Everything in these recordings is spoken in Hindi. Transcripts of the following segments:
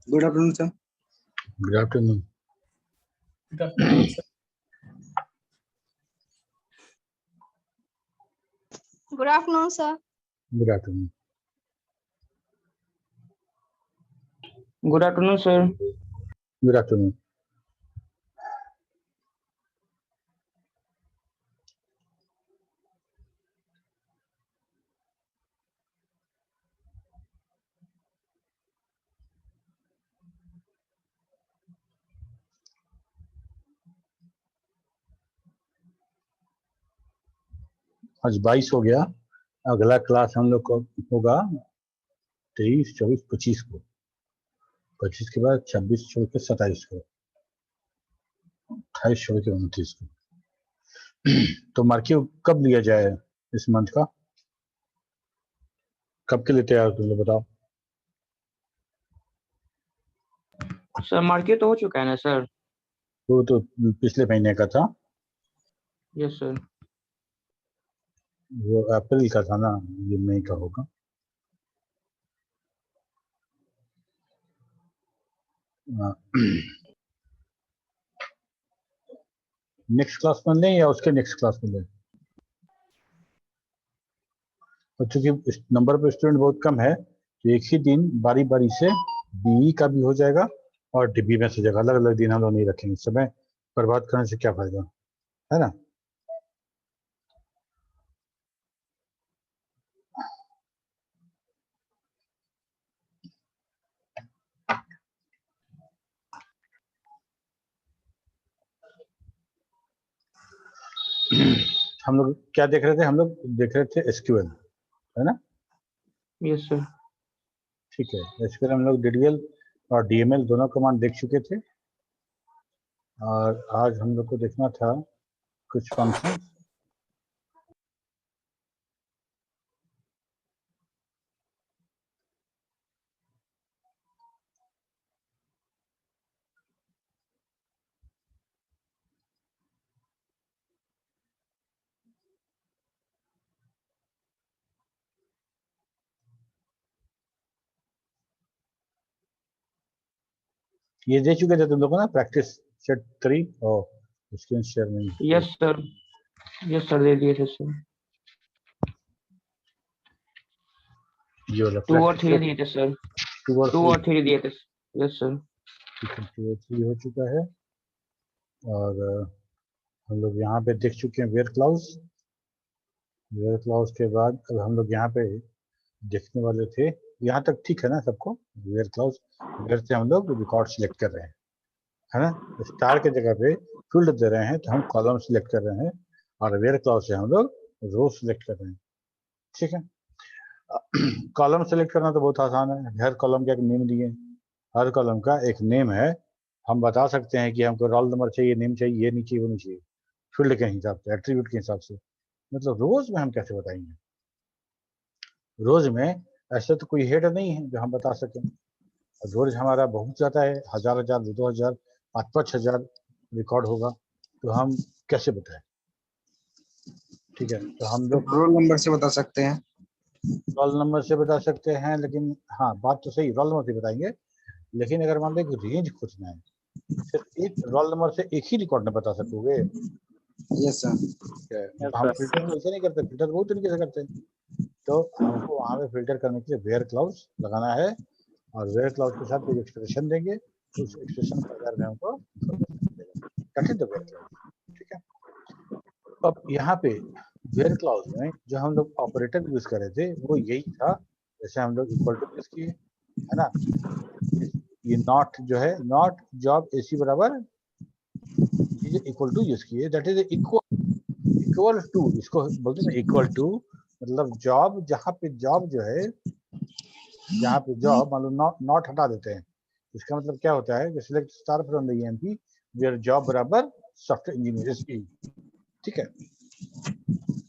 Good afternoon, sir. Good afternoon. Good afternoon, sir. Good afternoon, sir. Good afternoon. Good afternoon, sir. Good afternoon. आज 22 हो गया। अगला क्लास हम लोग को होगा 23, 24, 25 को। 25 के बाद 26, 24 के 27 को, 28, 24 के 29 को। तो मार्किंग कब लिया जाए इस मंथ का? कब के लिए तैयार तुम लोग बताओ। सर मार्केट तो हो चुका है ना सर? वो तो पिछले महीने का था। Yes sir. वो अप्रैल का था ना, ये मई का होगा। नेक्स्ट क्लास में लें या उसके नेक्स्ट क्लास में लें? और चूंकि इस नंबर पर स्टूडेंट बहुत कम है तो एक ही दिन बारी बारी से बीई का भी हो जाएगा और डीबी में से जगह अलग अलग दिन हम लोग नहीं रखेंगे। समय बर्बाद करने से क्या फायदा है ना। हम लोग क्या देख रहे थे? हम लोग देख रहे थे एसक्यूएल, है ना। Yes sir. ठीक है, एसक्यूएल हम लोग डीडीएल और डीएमएल दोनों कमांड देख चुके थे और आज हम लोग को देखना था कुछ फंक्शन। ये दे चुके थे तुम लोगों ना, प्रैक्टिस सेट 3 और स्क्रीन शेयर नहीं। Yes sir. यस सर, दे दिए थे सर। ये वाला 2 और practice 3 set दिए थे सर। 2 और 2 और 3 3 दिए थे। Yes sir. ठीक है, 2 और 3 हो चुका है। और हम लोग यहाँ पे देख चुके हैं वेयर क्लाउज। वेयर क्लाउज के बाद अब हम लोग यहाँ पे देखने वाले थे, यहाँ तक ठीक है ना सबको। वेयर क्लाउज, वेयर से हम लोग रिकॉर्ड सिलेक्ट कर रहे हैं, है ना। स्टार के जगह पे फील्ड दे रहे हैं तो हम कॉलम सिलेक्ट कर रहे हैं और वेयर क्लाउज से हम लोग रो सिलेक्ट कर रहे हैं। ठीक है, कॉलम सेलेक्ट करना तो बहुत आसान है। हर कॉलम का एक नेम दिए, हर कॉलम का एक नेम है। हम बता सकते हैं कि हमको रोल नंबर चाहिए, नेम चाहिए, ये नहीं चाहिए, वो नहीं चाहिए, फील्ड के हिसाब से, एट्रीब्यूट के हिसाब से। मतलब रोज में हम कैसे बताएंगे? रोज में ऐसे तो कोई हेड नहीं है जो हम बता सकें। रोज हमारा बहुत ज़्यादा है, 1000, 2000, 5-5 हजार रिकॉर्ड होगा, तो हम कैसे बताएं? ठीक है, तो हम लोग रोल नंबर से बता सकते हैं। रोल नंबर से बता सकते हैं, लेकिन हाँ बात तो सही, रोल नंबर से बताएंगे। लेकिन अगर मान लो कि रेंज खोजना है, सिर्फ एक रोल नंबर से एक ही रिकॉर्ड में बता सकोगे? Yes sir. यस हम सर। फिल्टर तो ऐसे नहीं करते, फिल्टर बहुत तरीके से करते हैं। तो हमको वहां पे फिल्टर करने के लिए वेयर क्लाउज लगाना है और वेयर क्लाउज के साथ एक एक्सप्रेशन देंगे, उस एक्सप्रेशन के आधार में हमको इंफॉर्मेशन मिलेगा। That is the where clause. ठीक है, अब यहाँ पे वेयर क्लाउज में जो हम लोग ऑपरेटर यूज कर रहे थे वो यही था। जैसे हम लोग इक्वल टू यूज किए, है ना। ये नॉट जो है, नॉट जॉब एसी बराबर इक्वल टू यूज किए, दैट इज इक्वल टू, इसको बोलते हैं इक्वल टू। मतलब जॉब, जहाँ पे जॉब जो है, जहाँ पे जॉब मान लो नॉट हटा देते हैं, इसका मतलब क्या होता है? Select star from the EMP where job बराबर सॉफ्टवेयर इंजीनियर एसई। ठीक है,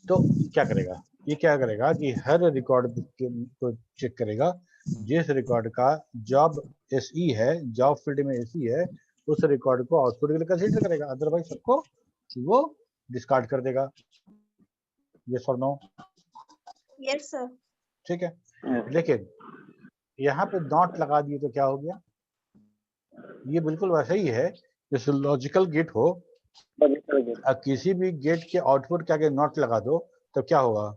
तो क्या करेगा ये? क्या करेगा कि हर रिकॉर्ड को चेक करेगा, जिस रिकॉर्ड का जॉब एसई है, जॉब फील्ड में एसई है, उस रिकॉर्ड को आउटपुट के लिए कंसीडर करेगा, अदरवाइज सबको वो डिस्कार्ड कर देगा। यस और नो? Yes, sir. ठीक है, लेकिन यहाँ पे नॉट लगा दिए तो क्या हो गया? ये बिल्कुल वैसा ही है जैसे लॉजिकल गेट हो, अब किसी भी गेट के आउटपुट के आगे नॉट लगा दो तो क्या होगा?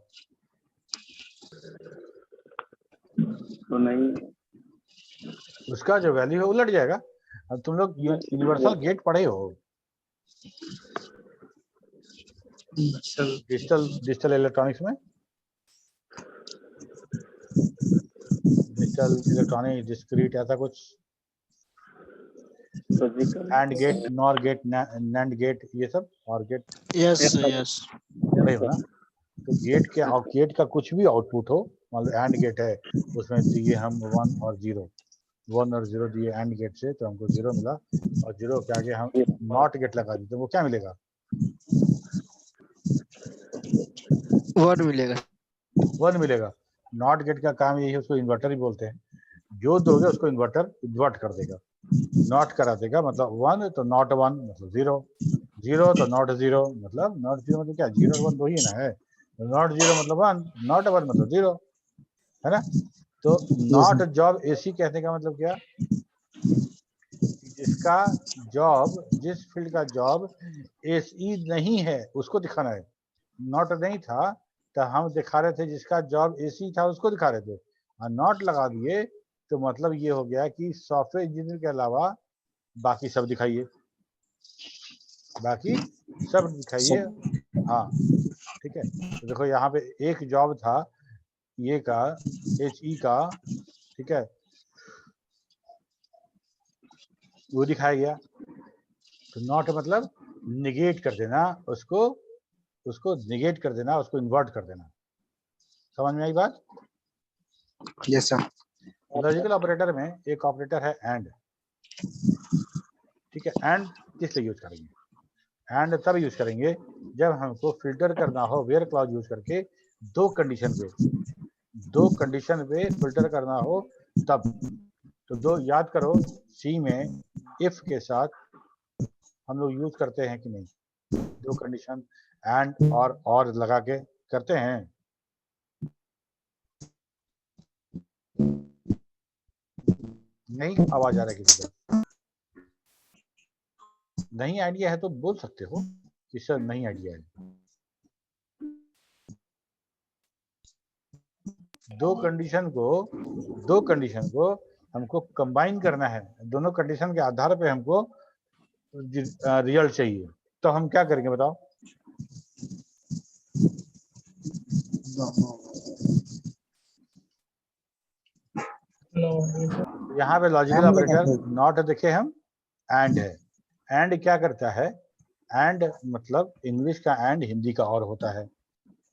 तो नहीं, उसका जो वैल्यू है उलट जाएगा। अब तुम लोग यूनिवर्सल गेट पढ़े हो डिजिटल इलेक्ट्रॉनिक्स में, डिजिटल इलेक्ट्रॉनिक डिस्क्रीट ऐसा कुछ, and gate, nor gate, nand gate, ये सब, और गेट यस यस पढ़े हो ना? तो गेट का कुछ भी आउटपुट हो, मान लो एंड गेट है, उसमें दिए हम 1 और 0 दिए एंड गेट से, तो हमको 0 मिला, और 0 के आगे हम नॉट गेट लगा दी तो वो क्या मिलेगा? 1 मिलेगा। 1 मिलेगा। नॉट गेट का काम यही है, उसको इन्वर्टर ही बोलते हैं। जो दोगे उसको इन्वर्टर इन्वर्ट कर देगा, नॉट करा देगा, मतलब 1 तो नॉट 1 मतलब 0 तो नॉट 0 मतलब नॉट 0 मतलब क्या, 0 और 1 दो ही ना है, नॉट 0 मतलब 1, नॉट 1 मतलब 0, है ना? तो नॉट जॉब एसी कहने का मतलब क्या, जिसका जॉब, जिस फील्ड का जॉब एसी नहीं है उसको दिखाना है। नॉट नहीं था तो हम दिखा रहे थे जिसका जॉब एसी था उसको दिखा रहे थे, और नॉट लगा दिए तो मतलब ये हो गया कि सॉफ्टवेयर इंजीनियर के अलावा बाकी सब दिखाइए, बाकी सब दिखाइए। हाँ ठीक है, तो देखो यहाँ पे एक जॉब था ये का, HE का, ठीक है, वो दिखाया गया। तो नॉट मतलब निगेट कर देना, उसको निगेट कर देना, उसको इन्वर्ट कर देना। समझ में आई बात? Yes sir. लॉजिकल ऑपरेटर में एक ऑपरेटर है एंड, ठीक है। एंड किस लिए यूज करेंगे? एंड तब यूज करेंगे जब हमको फिल्टर करना हो वेयर क्लॉज यूज करके दो कंडीशन पे फिल्टर करना हो तब। तो दो याद करो, सी में इफ के साथ हम लोग यूज करते हैं कि नहीं, दो कंडीशन एंड और लगा के करते हैं। नहीं आवाज आ रहा है किसी का? नहीं आइडिया है तो बोल सकते हो कि सर नहीं आइडिया है। दो कंडीशन को हमको कंबाइन करना है, दोनों कंडीशन के आधार पे हमको रिजल्ट चाहिए, तो हम क्या करेंगे बताओ? यहाँ पे लॉजिकल ऑपरेटर नॉट देखे हम, एंड है। एंड क्या करता है? एंड मतलब इंग्लिश का एंड हिंदी का और होता है।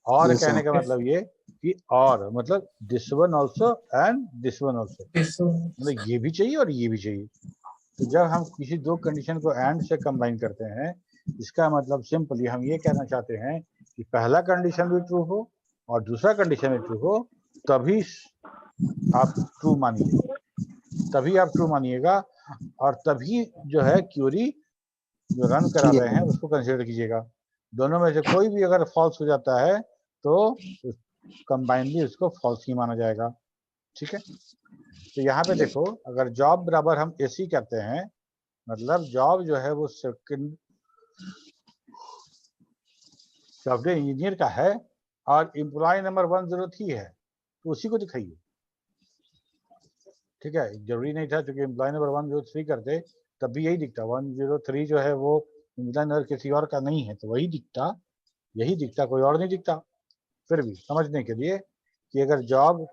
और Yes, कहने sir. का मतलब ये कि और मतलब this one also and this one also, मतलब ये भी चाहिए और ये भी चाहिए। तो जब हम किसी दो कंडीशन को एंड से कंबाइन करते हैं, इसका मतलब सिंपली हम ये कहना चाहते हैं कि पहला कंडीशन भी ट्रू हो और दूसरा कंडीशन भी ट्रू हो, तभी आप ट्रू मानिए, तभी आप ट्रू मानिएगा, और तभी जो है क्यूरी जो रन करा रहे हैं उसको कंसीडर कीजिएगा। दोनों में से कोई भी अगर फॉल्स हो जाता है तो कंबाइनली उसको फॉल्स ही माना जाएगा, ठीक है। तो यहाँ पे देखो, अगर जॉब बराबर हम एसी कहते हैं, मतलब जॉब जो है वो सेकंड सॉफ्टवेयर इंजीनियर का है और एम्प्लॉय नंबर 103 है, तो उसी को दिखाइए, ठीक है। जरूरी नहीं था, क्योंकि एम्प्लॉय नंबर 103 करते तब भी यही दिखता, 103 जो है वो एम्प्लॉय नंबर किसी और का नहीं है तो वही दिखता, यही दिखता, कोई और नहीं दिखता। फिर भी समझने के लिए कि अगर जॉब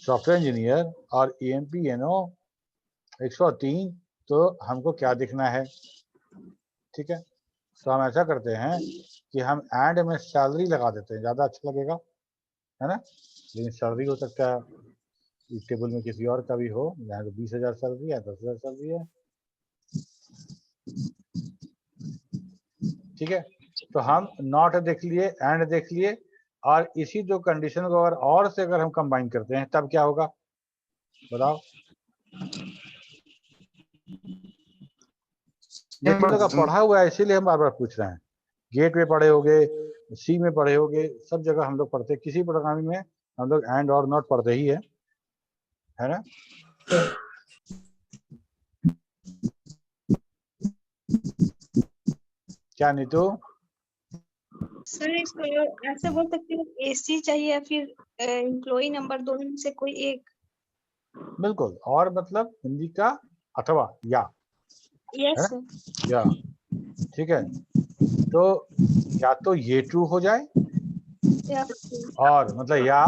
सॉफ्टवेयर इंजीनियर और EMPNO 103, तो हमको क्या दिखना है, ठीक है। तो हम ऐसा करते हैं कि हम एंड में सैलरी लगा देते हैं, ज़्यादा अच्छा लगेगा, है ना। लेकिन सैलरी हो सकता है इस टेबल में किसी और का भी हो, यहाँ तो 20,000 सैलरी है, 10,000 सैलरी है, ठीक है। तो हम नॉट देख लिए, एंड देख लिए, और इसी दो कंडीशन को अगर और से अगर हम कंबाइन करते हैं तब क्या होगा बताओ? ये तुम लोग का पढ़ा हुआ है, इसीलिए हम बार बार पूछ रहे हैं। गेट में पढ़े होगे, सी में पढ़े होगे, सब जगह हम लोग पढ़ते हैं, किसी प्रोग्रामिंग में हम लोग एंड और नॉट पढ़ते ही है ना। क्या नीतू? सर इसको ऐसे बोल सकते हो एसी चाहिए या फिर एम्प्लॉय नंबर, दोनों में से कोई एक। बिल्कुल, और मतलब हिंदी का अथवा या, यस है सर। या, ठीक है। तो या तो ये ट्रू हो जाए यस और मतलब या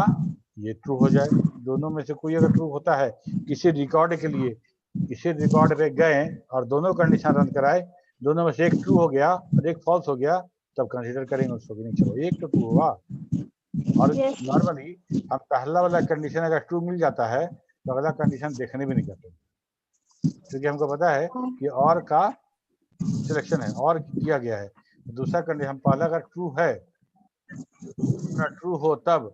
ये ट्रू हो जाए, दोनों में से कोई अगर ट्रू होता है, किसी रिकॉर्ड के लिए किसी रिकॉर्ड पे गए और दोनों कंडीशन रन कराए, दोनों में से एक ट्रू हो गया और एक फॉल्स हो गया, तब कंसीडर करेंगे उसको कि नहीं चलो एक तो ट्रू हुआ। और यस नॉर्मली हम पहला वाला कंडीशन अगर ट्रू मिल जाता है तो अगला कंडीशन देखने भी नहीं जाते, क्योंकि हमको पता है कि और का सिलेक्शन है और किया गया है। दूसरा कंडीशन पहला अगर ट्रू है, दूसरा ट्रू हो तब,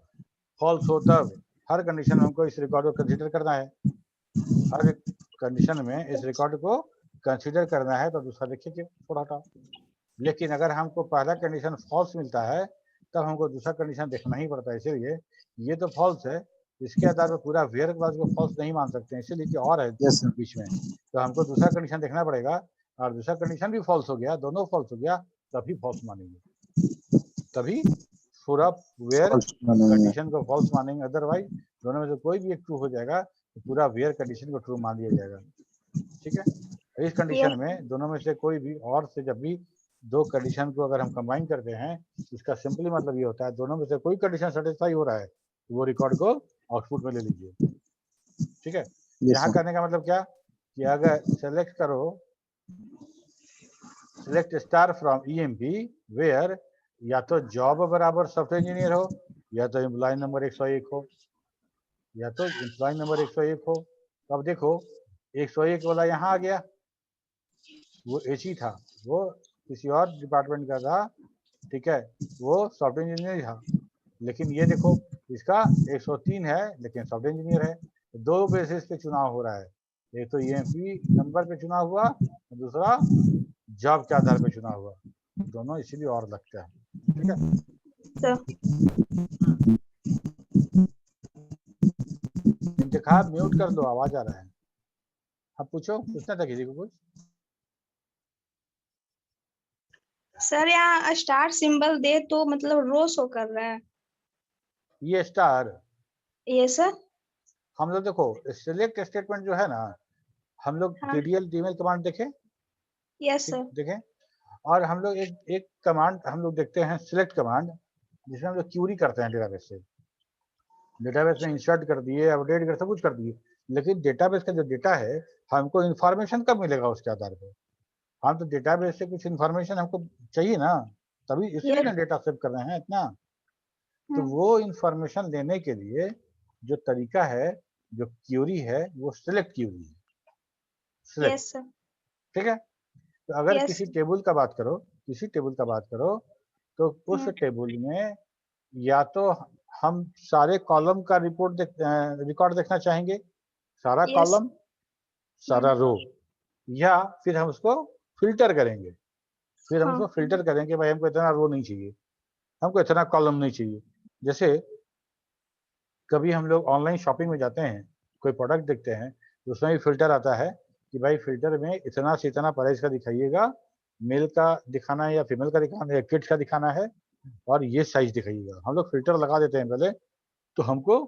फॉल्स हो तब, हर कंडीशन में हमको इस रिकॉर्ड को कंसीडर करना है। हर कंडीशन में इस रिकॉर्ड को कंसीडर करना है, तो दूसरा देखिए कि थोड़ा हटाओ। लेकिन अगर हमको पहला कंडीशन फॉल्स मिलता है तब हमको दूसरा कंडीशन देखना ही पड़ता है। इसीलिए ये तो फॉल्स है, इसके आधार पर पूरा वेयर क्लॉज को फॉल्स नहीं मान सकते हैं, इसीलिए कि और है Yes, sir. बीच में, तो हमको दूसरा कंडीशन देखना पड़ेगा। और दूसरा कंडीशन भी फॉल्स हो गया, दोनों फॉल्स हो गया, तभी फॉल्स मानेंगे, तभी पूरा वेयर False मानेंगे। कंडीशन को फॉल्स मानेंगे। अदरवाइज दोनों में से कोई भी एक ट्रू हो जाएगा तो पूरा वेयर कंडीशन को ट्रू मान लिया जाएगा, ठीक है। इस कंडीशन में दोनों में से कोई भी और से जब भी दो कंडीशन को अगर हम कंबाइन करते हैं, इसका सिंपली मतलब ये होता है दोनों में से कोई कंडीशन सेटिस्फाई हो रहा है तो वो रिकॉर्ड को आउटपुट में ले लीजिए, ठीक है। Yes, यहाँ sir. करने का मतलब क्या कि अगर सेलेक्ट करो, select star from EMP where या तो जॉब बराबर सॉफ्टवेयर इंजीनियर हो, या तो एम्प्लॉय नंबर 101 हो, या तो एम्प्लॉय नंबर 101 हो। तो अब देखो 101 वाला यहाँ आ गया, वो एच ही था, वो किसी और डिपार्टमेंट का था, ठीक है, वो सॉफ्टवेयर इंजीनियर था। लेकिन ये देखो इसका 103 है लेकिन सॉफ्टवेयर इंजीनियर है। तो दो बेसिस पे चुनाव हो रहा है, एक तो ईएमपी नंबर पे चुनाव हुआ, दूसरा जॉब के आधार पे चुनाव हुआ, दोनों इसीलिए और लगता है, ठीक है। सर। इंतखाब म्यूट कर दो, आवाज आ रहा है। अब पूछो, पूछना था किसी को कुछ? सर यहाँ स्टार सिंबल दे तो मतलब रो शो कर रहा है। ये स्टार ये सर। हम लोग देखो सिलेक्ट स्टेटमेंट जो है ना, हम लोग हाँ। टीडीएल डीमेल कमांड देखें, यस ठीक सर। देखें। और हम लोग एक कमांड हम लोग देखते हैं सिलेक्ट कमांड, जिसमें हम लोग क्यूरी करते हैं डेटाबेस से, डेटाबेस में इंसर्ट कर दिए, अपडेट कर सब कुछ कर दिए। लेकिन डेटाबेस का जो डेटा है हमको इन्फॉर्मेशन कब मिलेगा उसके आधार पर? हम तो डेटाबेस से कुछ इन्फॉर्मेशन हमको चाहिए ना, तभी इसलिए ना डेटा सेव कर रहे हैं इतना। तो वो इन्फॉर्मेशन लेने के लिए जो तरीका है, जो क्यूरी है, वो सिलेक्ट क्यूरी है, सिलेक्ट, यस सर। ठीक है। तो अगर Yes. किसी टेबल का बात करो, किसी टेबल का बात करो, तो उस टेबल में या तो हम सारे कॉलम का रिकॉर्ड देखना चाहेंगे, सारा Yes. कॉलम सारा रो, या फिर हम उसको फिल्टर करेंगे, फिर हम उसको फिल्टर करेंगे, भाई हमको इतना रो नहीं चाहिए, हमको इतना कॉलम नहीं चाहिए। जैसे कभी हम लोग ऑनलाइन शॉपिंग में जाते हैं, कोई प्रोडक्ट देखते हैं, तो उसमें भी फिल्टर आता है कि भाई फिल्टर में इतना से इतना प्राइस का दिखाइएगा, मेल का दिखाना है या फीमेल का दिखाना है या किड्स का दिखाना है, और ये साइज दिखाइएगा। हम लोग फिल्टर लगा देते हैं पहले, तो हमको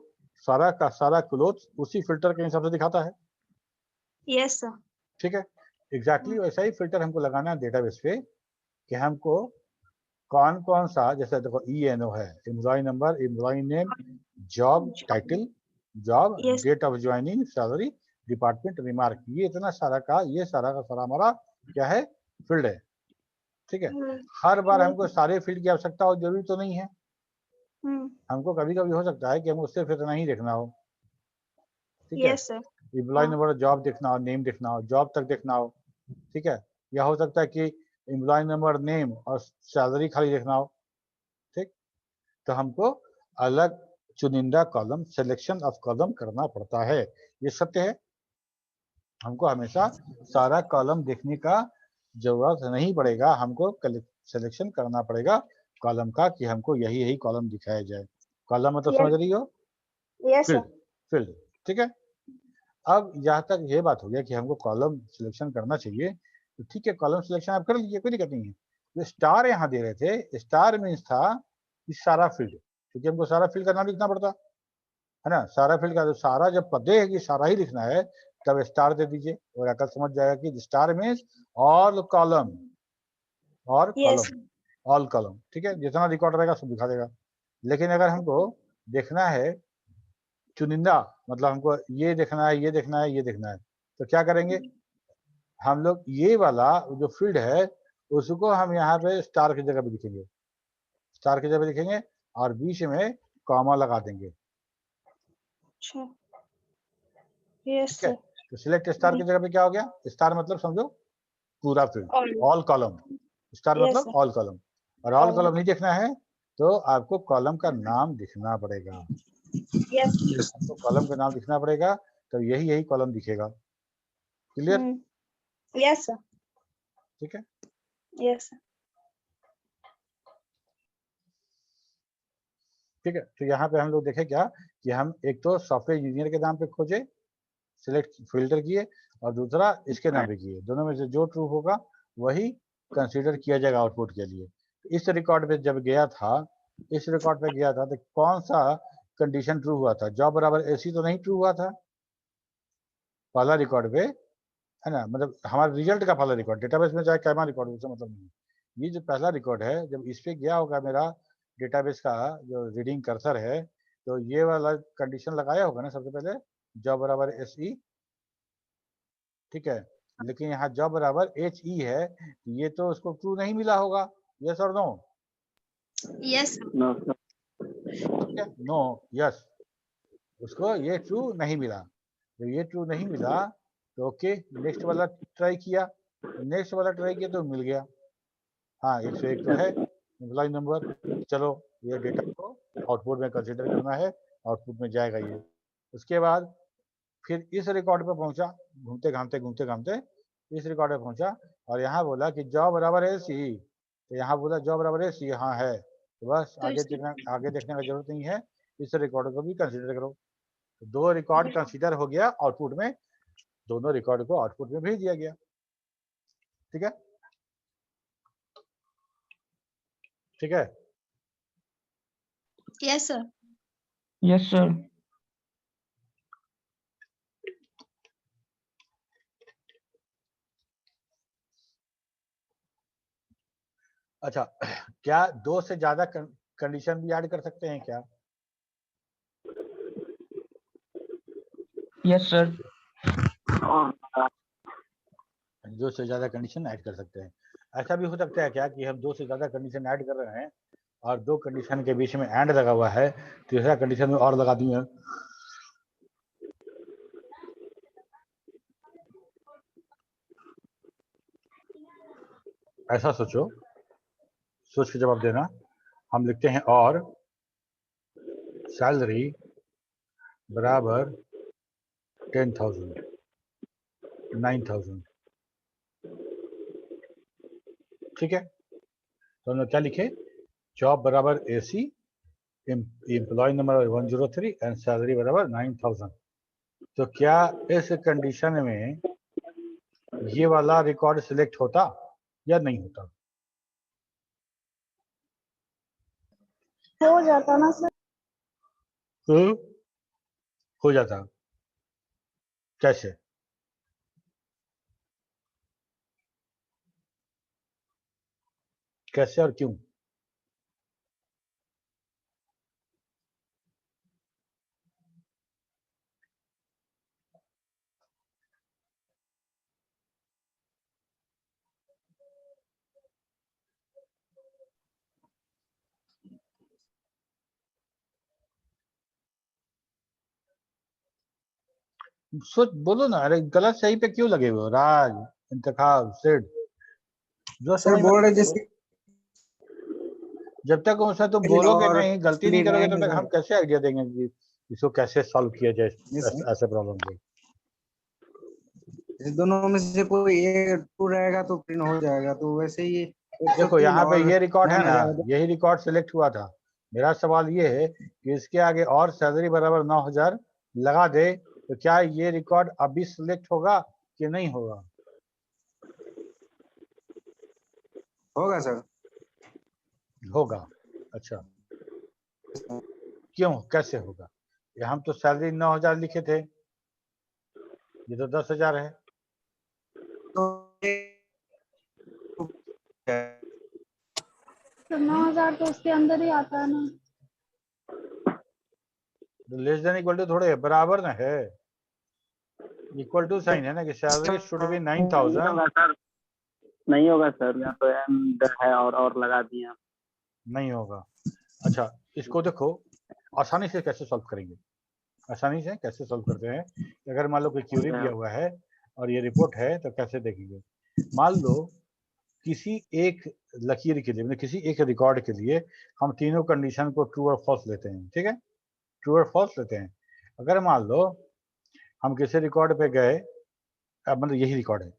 सारा का सारा क्लोथ उसी फिल्टर के हिसाब से दिखाता है, Yes sir. ठीक है। एग्जैक्टली वैसा ही फिल्टर हमको लगाना है डेटाबेस पे कि हमको कौन कौन सा, जैसे देखो ENO है, employ number, employ name, job title, job Yes. Date of joining, salary, department, remark, ये इतना सारा का सारा हमारा क्या है, फील्ड है, ठीक है। हर बार हमको सारे फील्ड की आवश्यकता हो जरूरी तो नहीं है, हमको कभी कभी हो सकता है कि हमको सिर्फ इतना ही देखना हो, ठीक है। Yes sir. Employ number, job देखना हो, नेम देखना हो, जॉब तक देखना हो, ठीक है। या हो सकता है कि एम्प्लॉय नंबर, नेम और सैलरी खाली देखना हो, ठीक। तो हमको अलग चुनिंदा कॉलम, सिलेक्शन ऑफ कॉलम करना पड़ता है, ये सत्य है। हमको हमेशा सारा कॉलम देखने का जरूरत नहीं पड़ेगा, हमको सिलेक्शन करना पड़ेगा कॉलम का कि हमको यही यही कॉलम दिखाया जाए। कॉलम मतलब समझ रही हो? Yes sir. फील्ड, फील्ड, ठीक है। अब यहाँ तक ये बात हो गया कि हमको कॉलम सिलेक्शन करना चाहिए, तो ठीक है, कॉलम सिलेक्शन आप कर लीजिए, कोई दिक्कत नहीं है। जो स्टार यहाँ दे रहे थे, स्टार मीन्स था कि सारा फील्ड, क्योंकि हमको सारा फील्ड का नाम लिखना पड़ता है ना। सारा फील्ड का, तो सारा जब पदे है कि सारा ही लिखना है तब स्टार दे दीजिए और अकल समझ जाएगा कि स्टार मीन्स ऑल कॉलम, और Yes. कॉलम, ऑल कॉलम, ठीक है। जितना रिकॉर्ड रहेगा सब दिखा देगा। लेकिन अगर हमको देखना है चुनिंदा, मतलब हमको ये देखना है, ये देखना है, ये देखना है, तो क्या करेंगे हम लोग, ये वाला जो फील्ड है उसको हम यहाँ पे स्टार की जगह पे लिखेंगे, स्टार की जगह पे लिखेंगे और बीच में कॉमा लगा देंगे, अच्छा। Yes, ठीक है। sir. तो सिलेक्ट स्टार की जगह पे क्या हो गया, स्टार मतलब समझो पूरा field, All. All column, star Yes, मतलब sir. All column. और ऑल All. कॉलम नहीं देखना है तो आपको कॉलम का नाम दिखना पड़ेगा, Yes. Yes. आपको कॉलम का नाम दिखना पड़ेगा, तो यही कॉलम दिखेगा। क्लियर? Hmm. Yes, sir. ठीक है। Yes, sir. ठीक है, तो यहाँ पे हम लोग देखें क्या कि हम एक तो सॉफ्टवेयर इंजीनियर के नाम पे खोजे, सिलेक्ट फिल्टर किए, और दूसरा इसके नाम पे किए। दोनों में से जो ट्रू होगा वही कंसीडर किया जाएगा आउटपुट के लिए। इस रिकॉर्ड पे जब गया था, इस रिकॉर्ड पे गया था तो कौन सा कंडीशन ट्रू हुआ था, जॉब बराबर एसी तो नहीं ट्रू हुआ था पहला रिकॉर्ड पे, है ना। मतलब हमारे रिजल्ट का पहला रिकॉर्ड, डेटाबेस में चाहे कैमा रिकॉर्ड उससे मतलब नहीं। ये जो पहला रिकॉर्ड है, जब इस पे गया होगा मेरा डेटाबेस का जो रीडिंग कर्सर है, तो ये वाला कंडीशन लगाया होगा ना सबसे पहले, जॉब बराबर एस ई, ठीक है। लेकिन यहाँ जॉब बराबर एच ई है, ये तो उसको ट्रू नहीं मिला होगा, यस और no? Yes, sir. No sir, ठीक है, नो यस, उसको ये ट्रू नहीं मिला। जब ये ट्रू नहीं मिला तो ओके, नेक्स्ट वाला ट्राई किया, नेक्स्ट वाला ट्राई किया तो मिल गया। हाँ 101 तो है एम्प्लॉय नंबर, चलो ये डेटा को आउटपुट में कंसीडर करना है, आउटपुट में जाएगा ये। उसके बाद फिर इस रिकॉर्ड पे पहुंचा, घूमते घामते इस रिकॉर्ड पे पहुंचा और यहाँ बोला कि जॉब बराबर है सी, तो यहाँ बोला जॉब बराबर है सी, हाँ है, तो बस तो आगे देखने का जरूरत नहीं है, इस रिकॉर्ड को भी कंसीडर करो। तो दो रिकॉर्ड कंसीडर हो गया आउटपुट में, दोनों रिकॉर्ड को आउटपुट में भेज दिया गया, ठीक है। ठीक है, Yes, sir. Yes, sir. अच्छा क्या दो से ज्यादा कंडीशन भी ऐड कर सकते हैं क्या? Yes, sir. दो से ज्यादा कंडीशन ऐड कर सकते हैं। ऐसा भी हो सकता है क्या कि हम दो से ज्यादा कंडीशन ऐड कर रहे हैं और दो कंडीशन के बीच में एंड लगा हुआ है, तीसरा कंडीशन में और लगा दिए, ऐसा सोचो, सोच के जवाब देना। हम लिखते हैं और सैलरी बराबर 10,000 9,000, ठीक है। तो हमने क्या लिखे, जॉब बराबर AC, employ number 103 and salary बराबर 9,000। तो क्या इस कंडीशन में ये वाला रिकॉर्ड सिलेक्ट होता या नहीं होता? हो जाता ना सर? तो हो जाता, कैसे? कैसे और क्यों? सोच बोलो ना, अरे गलत सही पे क्यों लगे हुए हो राज, इंतखाब सिड, जो सर समझ में बोल रहे आता है जैसे जब तक उसमें तुम बोलोगे और नहीं, गलती नहीं करोगे तब तक हम कैसे आइडिया देंगे कि इसको कैसे सॉल्व किया जाए ऐसे प्रॉब्लम को। इस दोनों में से कोई एक ट्रू रहेगा तो प्रिंट हो जाएगा, तो वैसे ही 103 देखो यहाँ पे और ये रिकॉर्ड है ना, 9,000 यही रिकॉर्ड सिलेक्ट हुआ था। मेरा सवाल ये है कि इसके आगे और सैलरी बराबर 9,000 लगा दे तो क्या ये रिकॉर्ड अभी सिलेक्ट होगा कि नहीं होगा? होगा सर। होगा। अच्छा, क्यों, कैसे होगा? ये हम तो सैलरी 9,000 लिखे थे, ये तो 10,000 है। तो तो 9,000 तो उसके अंदर ही आता है ना। लेस देन इक्वल टू थोड़े बराबर ना है, इक्वल टू साइन है ना कि सैलरी शुड बी 9,000। नहीं होगा सर, यहाँ तो एंड है और लगा दिए आप। नहीं होगा। अच्छा, इसको देखो आसानी से कैसे सॉल्व करेंगे। आसानी से कैसे सॉल्व करते हैं, अगर मान लो कोई क्यूरी दिया हुआ है और ये रिपोर्ट है तो कैसे देखेंगे। मान लो किसी एक लकीर के लिए, मतलब किसी एक रिकॉर्ड के लिए हम तीनों कंडीशन को ट्रू और फॉल्स लेते हैं, ठीक है, ट्रू और फॉल्स लेते हैं। अगर मान लो हम किसी रिकॉर्ड पे गए, अब मतलब यही रिकॉर्ड है,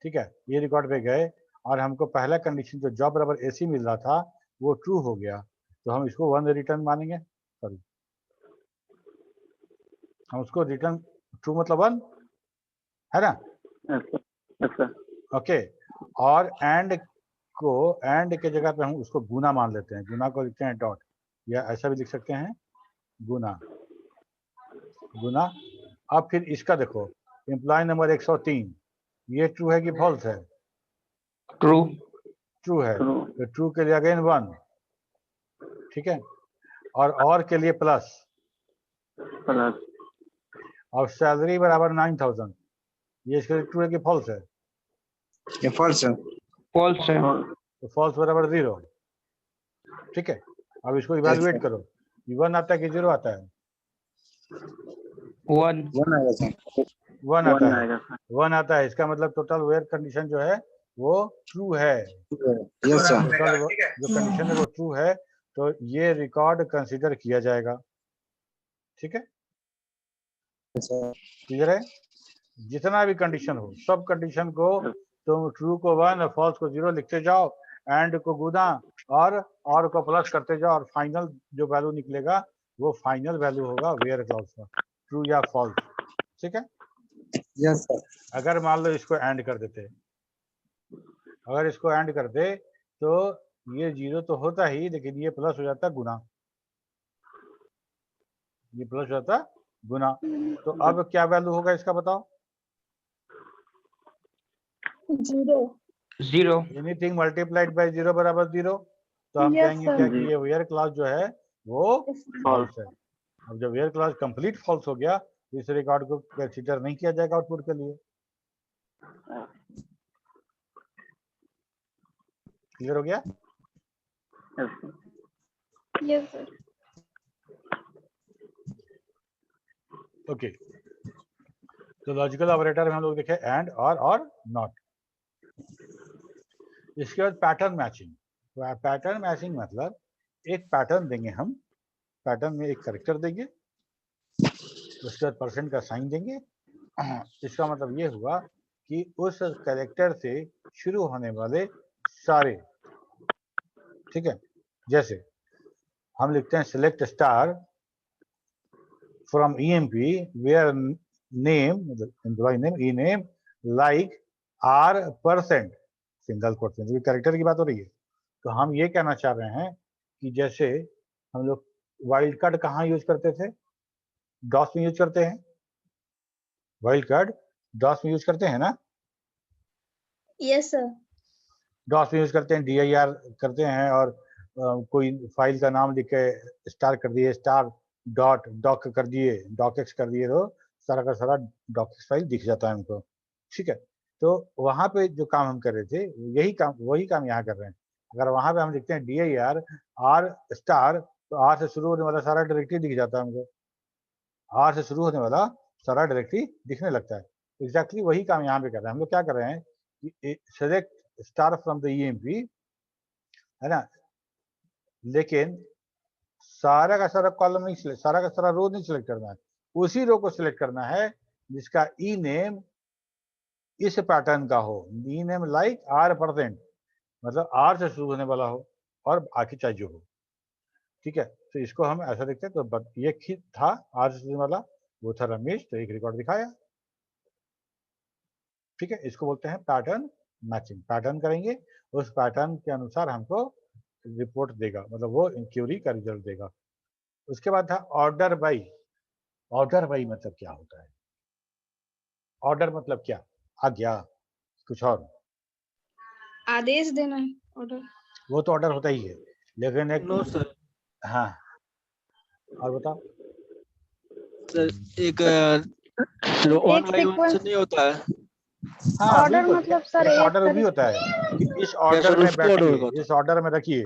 ठीक है, ये रिकॉर्ड पे गए और हमको पहला कंडीशन जो जॉब बराबर एसी मिल रहा था वो ट्रू हो गया, तो हम इसको 1 रिटर्न मानेंगे, सॉरी हम उसको रिटर्न ट्रू मतलब 1 है ना। अच्छा ओके, और एंड के जगह पे हम उसको गुना मान लेते हैं, गुना को लिखते हैं डॉट, या ऐसा भी लिख सकते हैं गुना। अब फिर इसका देखो, एम्प्लॉय नंबर 103, ये ट्रू है कि फॉल्स है? ट्रू। ट्रू है, तो ट्रू के लिए अगेन 1, ठीक है, और के लिए प्लस, और सैलरी बराबर 9,000, ये इसके लिए ट्रू है कि फॉल्स है? ये फॉल्स है। फॉल्स है। तो फॉल्स बराबर 0, ठीक है। अब इसको इवैल्यूएट करो, 1 आता है कि 0 आता है? 1 1 आएगा सर। 1 आता है, 1 आता है, इसका मतलब टोटल वेयर कंडीशन जो है वो ट्रू है। Yes sir. टोटल जो कंडीशन है वो ट्रू है, तो ये रिकॉर्ड कंसीडर किया जाएगा, ठीक है, क्लियर है। जितना भी कंडीशन हो सब कंडीशन को तुम ट्रू को 1 और फॉल्स को 0 लिखते जाओ, एंड को गुना और को प्लस करते जाओ, और फाइनल जो वैल्यू निकलेगा वो फाइनल वैल्यू होगा वेयर क्लॉज का, ट्रू या फॉल्स, ठीक है। Yes sir. अगर मान लो इसको एंड कर देते, अगर इसको एंड कर दे तो ये 0 तो होता ही, लेकिन ये प्लस हो जाता गुना, ये प्लस हो जाता गुना। तो अब क्या वैल्यू होगा इसका बताओ? 0। एनीथिंग मल्टीप्लाइड बाय 0 बराबर 0, तो हम Yes, कहेंगे sir. क्या कि ये वेयर क्लॉज जो है वो फॉल्स है। अब जब वेयर क्लॉज कंप्लीट फॉल्स हो गया तो इस रिकॉर्ड को कंसीडर नहीं किया जाएगा आउटपुट के लिए। क्लियर हो गया? Yes, sir. ओके, तो लॉजिकल ऑपरेटर में हम लोग देखे एंड और नॉट। इसके बाद पैटर्न मैचिंग। पैटर्न मैचिंग मतलब एक पैटर्न देंगे हम, पैटर्न में एक कैरेक्टर देंगे, उसके बाद परसेंट का साइन देंगे। इसका मतलब ये हुआ कि उस कैरेक्टर से शुरू होने वाले सारे, ठीक है, जैसे हम लिखते हैं select star from EMP where name, employ name, E name like R%, single quote में, कैरेक्टर की बात हो रही है। तो हम ये कहना चाह रहे हैं कि जैसे हम लोग वाइल्ड कार्ड कहाँ यूज करते थे? डॉस में यूज करते हैं, वाइल्ड कार्ड डॉस में यूज करते हैं ना? Yes sir. डॉस में यूज करते हैं, DIR करते हैं, और कोई फाइल का नाम लिख के स्टार कर दिए, स्टार डॉट डॉक कर दिए, डॉकएक्स कर दिए, तो सारा का सारा डॉकएक्स फाइल दिख जाता है हमको, ठीक है। तो वहां पे जो काम हम कर रहे थे वही काम यहाँ कर रहे हैं। अगर वहां पे हम लिखते हैं DIR R स्टार, तो R से शुरू होने वाला सारा डायरेक्टरी दिख जाता है हमको, R से शुरू होने वाला सारा डायरेक्टरी दिखने लगता है। एग्जैक्टली वही काम यहाँ पे कर रहे हैं। हम लोग क्या कर रहे हैं कि select star from the EMP, है ना, लेकिन सारा का सारा कॉलम नहीं सिलेक्ट, सारा का सारा रो नहीं सिलेक्ट करना है, उसी रो को सिलेक्ट करना है जिसका ई नेम इस पैटर्न का हो, ई नेम लाइक R%, मतलब R से शुरू होने वाला हो और बाकी चाहे जो हो, ठीक है। तो इसको हम ऐसा देखते हैं, तो ये था R से शुरू होने वाला, वो था रमेश, तो एक रिकॉर्ड दिखाया, ठीक है। इसको बोलते हैं पैटर्न मैचिंग पैटर्न करेंगे, उस पैटर्न के अनुसार हमको रिपोर्ट देगा, मतलब वो क्यूरी का रिजल्ट देगा। उसके बाद था ऑर्डर बाई। ऑर्डर बाई मतलब क्या होता है? ऑर्डर मतलब क्या? आज्ञा, कुछ और? आदेश देना है ऑर्डर। वो तो ऑर्डर होता ही है, लेकिन एक नो सर, हाँ, और बताओ। सर एक वन बाई वन से sequence- नहीं होता है। हाँ ऑर्डर बिल्कुल, मतलब सर एक एक ऑर्डर भी तरीके होता है कि इस सर, ऑर्डर में उसको order बैठिए, होता है। इस ऑर्डर में रखिए।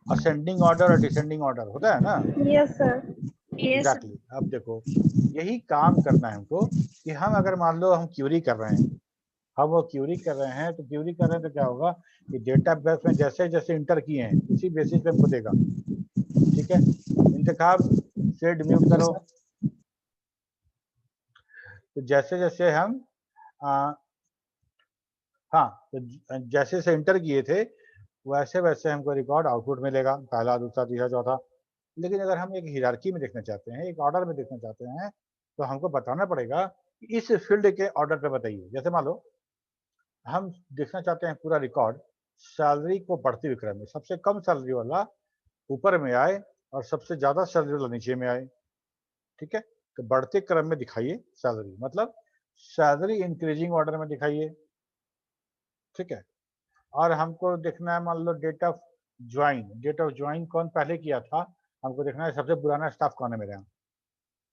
असेंडिंग ऑर्डर और डिसेंडिंग ऑर्डर होता है ना। Yes sir. Yes exactly. अब देखो, यही काम करना है हमको कि हम अगर मान लो हम क्यूरी कर रहे हैं, हम वो क्यूरी कर रहे हैं, तो क्यूरी कर रहे हैं तो क्या होगा कि डेटाबेस में जैसे जैसे इंटर किए हैं उसी बेसिस पे हमको देगा। ठीक है, इंतखाब शेड म्यूट करो। तो जैसे जैसे हम हाँ, तो जैसे जैसे इंटर किए थे वैसे वैसे हमको रिकॉर्ड आउटपुट मिलेगा, पहला, दूसरा, तीसरा, चौथा। लेकिन अगर हम एक हिरार्की में देखना चाहते हैं, एक ऑर्डर में देखना चाहते हैं, तो हमको बताना पड़ेगा कि इस फील्ड के ऑर्डर पे बताइए। जैसे मान लो हम देखना चाहते हैं पूरा रिकॉर्ड सैलरी को बढ़ते हुए क्रम में, सबसे कम सैलरी वाला ऊपर में आए और सबसे ज्यादा सैलरी वाला नीचे में आए। ठीक है, तो बढ़ते क्रम में दिखाइए सैलरी, मतलब सैलरी इंक्रीजिंग ऑर्डर में दिखाइए। ठीक है, और हमको देखना है मान लो date of join. Date of join कौन पहले किया था हमको देखना है, सबसे पुराना स्टाफ कौन है मेरे यहाँ,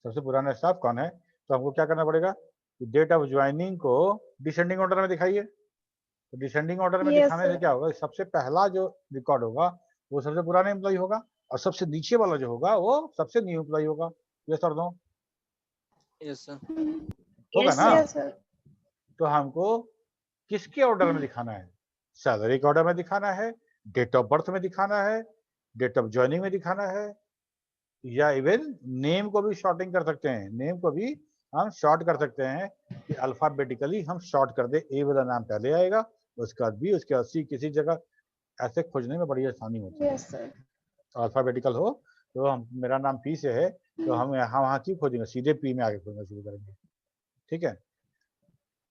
सबसे पुराना स्टाफ कौन है। तो हमको क्या करना पड़ेगा कि डेट ऑफ ज्वाइनिंग को डिसेंडिंग ऑर्डर में दिखाइए। तो डिसेंडिंग ऑर्डर में Yes, दिखाने से sir. क्या होगा, सबसे पहला जो रिकॉर्ड होगा वो सबसे पुराना एम्प्लॉय होगा, और सबसे नीचे वाला जो होगा वो सबसे न्यू एम्प्लॉय होगा। ये सर दो यस सर। होगा ना। Yes, sir. तो हमको किसके ऑर्डर में दिखाना है? सैलरी के ऑर्डर में दिखाना है, डेट ऑफ बर्थ में दिखाना है, डेट ऑफ ज्वाइनिंग में दिखाना है, या इवन नेम को भी शॉर्टिंग कर सकते हैं। नेम को भी हम शॉर्ट कर सकते हैं कि अल्फाबेटिकली हम शॉर्ट कर दे, ए वाला नाम पहले आएगा, उसके बाद बी, उसके बाद सी, किसी जगह ऐसे खोजने में बड़ी आसानी होती है। Yes, sir. अल्फाबेटिकल हो तो हम, मेरा नाम पी से है तो हम यहाँ वहाँ क्यों खोजेंगे, सीधे पी में आगे खोजना शुरू करेंगे। ठीक है,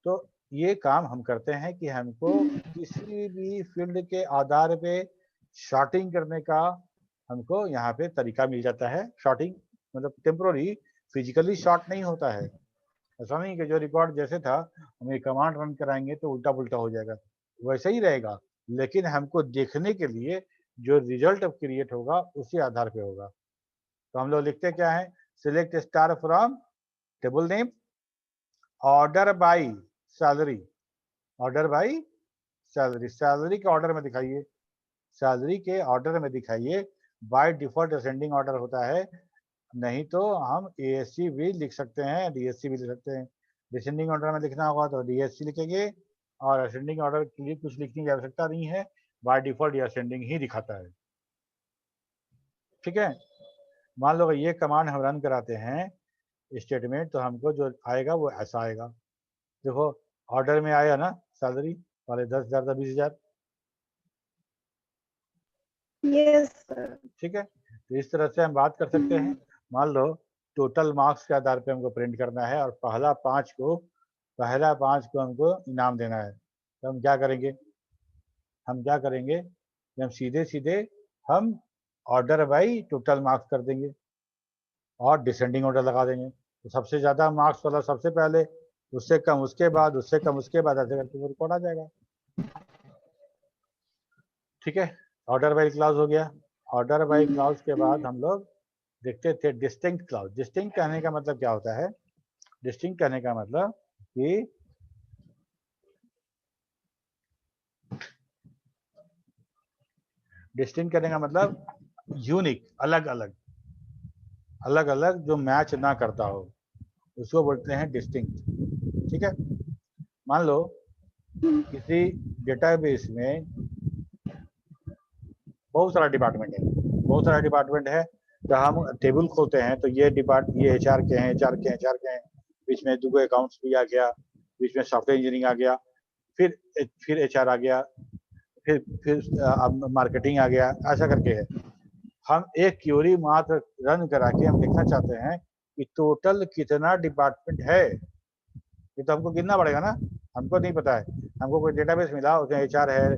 तो ये काम हम करते हैं कि हमको किसी भी फील्ड के आधार पे शॉर्टिंग करने का हमको यहाँ पे तरीका मिल जाता है। शॉर्टिंग मतलब टेम्पोररी, फिजिकली शॉर्ट नहीं होता है। ऐसा नहीं कि जो रिकॉर्ड जैसे था हम ये कमांड रन कराएंगे तो उल्टा पुल्टा हो जाएगा, वैसे ही रहेगा, लेकिन हमको देखने के लिए जो रिजल्ट क्रिएट होगा उसी आधार पे होगा। तो हम लोग लिखते क्या है, select star from table name, order by salary, order by salary, salary के ऑर्डर में दिखाइए, सैलरी के ऑर्डर में दिखाइए। बाय डिफॉल्ट असेंडिंग ऑर्डर होता है, नहीं तो हम एएससी भी लिख सकते हैं, डीएससी भी लिख सकते हैं। डिसेंडिंग ऑर्डर में लिखना होगा तो डीएससी लिखेंगे, और असेंडिंग ऑर्डर के लिए कुछ लिखने की आवश्यकता नहीं है, बाय डिफॉल्ट ये असेंडिंग ही दिखाता है। ठीक है, मान लो ये कमांड हम रन कराते हैं स्टेटमेंट, तो हमको जो आएगा वो ऐसा आएगा। देखो ऑर्डर में आया ना सैलरी वाले 10,000 था 20,000। Yes, sir. ठीक है, तो इस तरह से हम बात कर सकते हैं। मान लो टोटल मार्क्स के आधार पे हमको प्रिंट करना है और पहला 5 को हमको इनाम देना है, तो हम क्या करेंगे, कि हम सीधे सीधे हम ऑर्डर बाई टोटल मार्क्स कर देंगे और डिसेंडिंग ऑर्डर लगा देंगे। तो सबसे ज्यादा मार्क्स वाला सबसे पहले, उससे कम उसके बाद, उससे कम उसके बाद, ऐसे करके वो रिकॉर्ड आ जाएगा। ठीक है, ऑर्डर बाई क्लास हो गया। ऑर्डर बाई क्लास के बाद हम लोग देखते थे डिस्टिंक्ट क्लास। डिस्टिंक्ट कहने का मतलब क्या होता है, डिस्टिंक्ट कहने का मतलब कि डिस्टिंक्ट करने का मतलब यूनिक, अलग अलग, अलग अलग जो मैच ना करता हो उसको बोलते हैं डिस्टिंक्ट। ठीक है, मान लो किसी डेटाबेस में बहुत सारा डिपार्टमेंट है, तो हम टेबल खोलते हैं तो ये एचआर के हैं, बीच में दूसरे अकाउंट्स भी आ गया, बीच में सॉफ्टवेयर इंजीनियरिंग आ गया, फिर एचआर आ गया, फिर मार्केटिंग आ गया, ऐसा करके है। हम एक क्यूरी मात्र रन करा के हम देखना चाहते हैं कि टोटल कितना डिपार्टमेंट है, ये तो हमको गिनना पड़ेगा ना, हमको नहीं पता है। हमको कोई डेटाबेस मिला, उसमें एचआर है,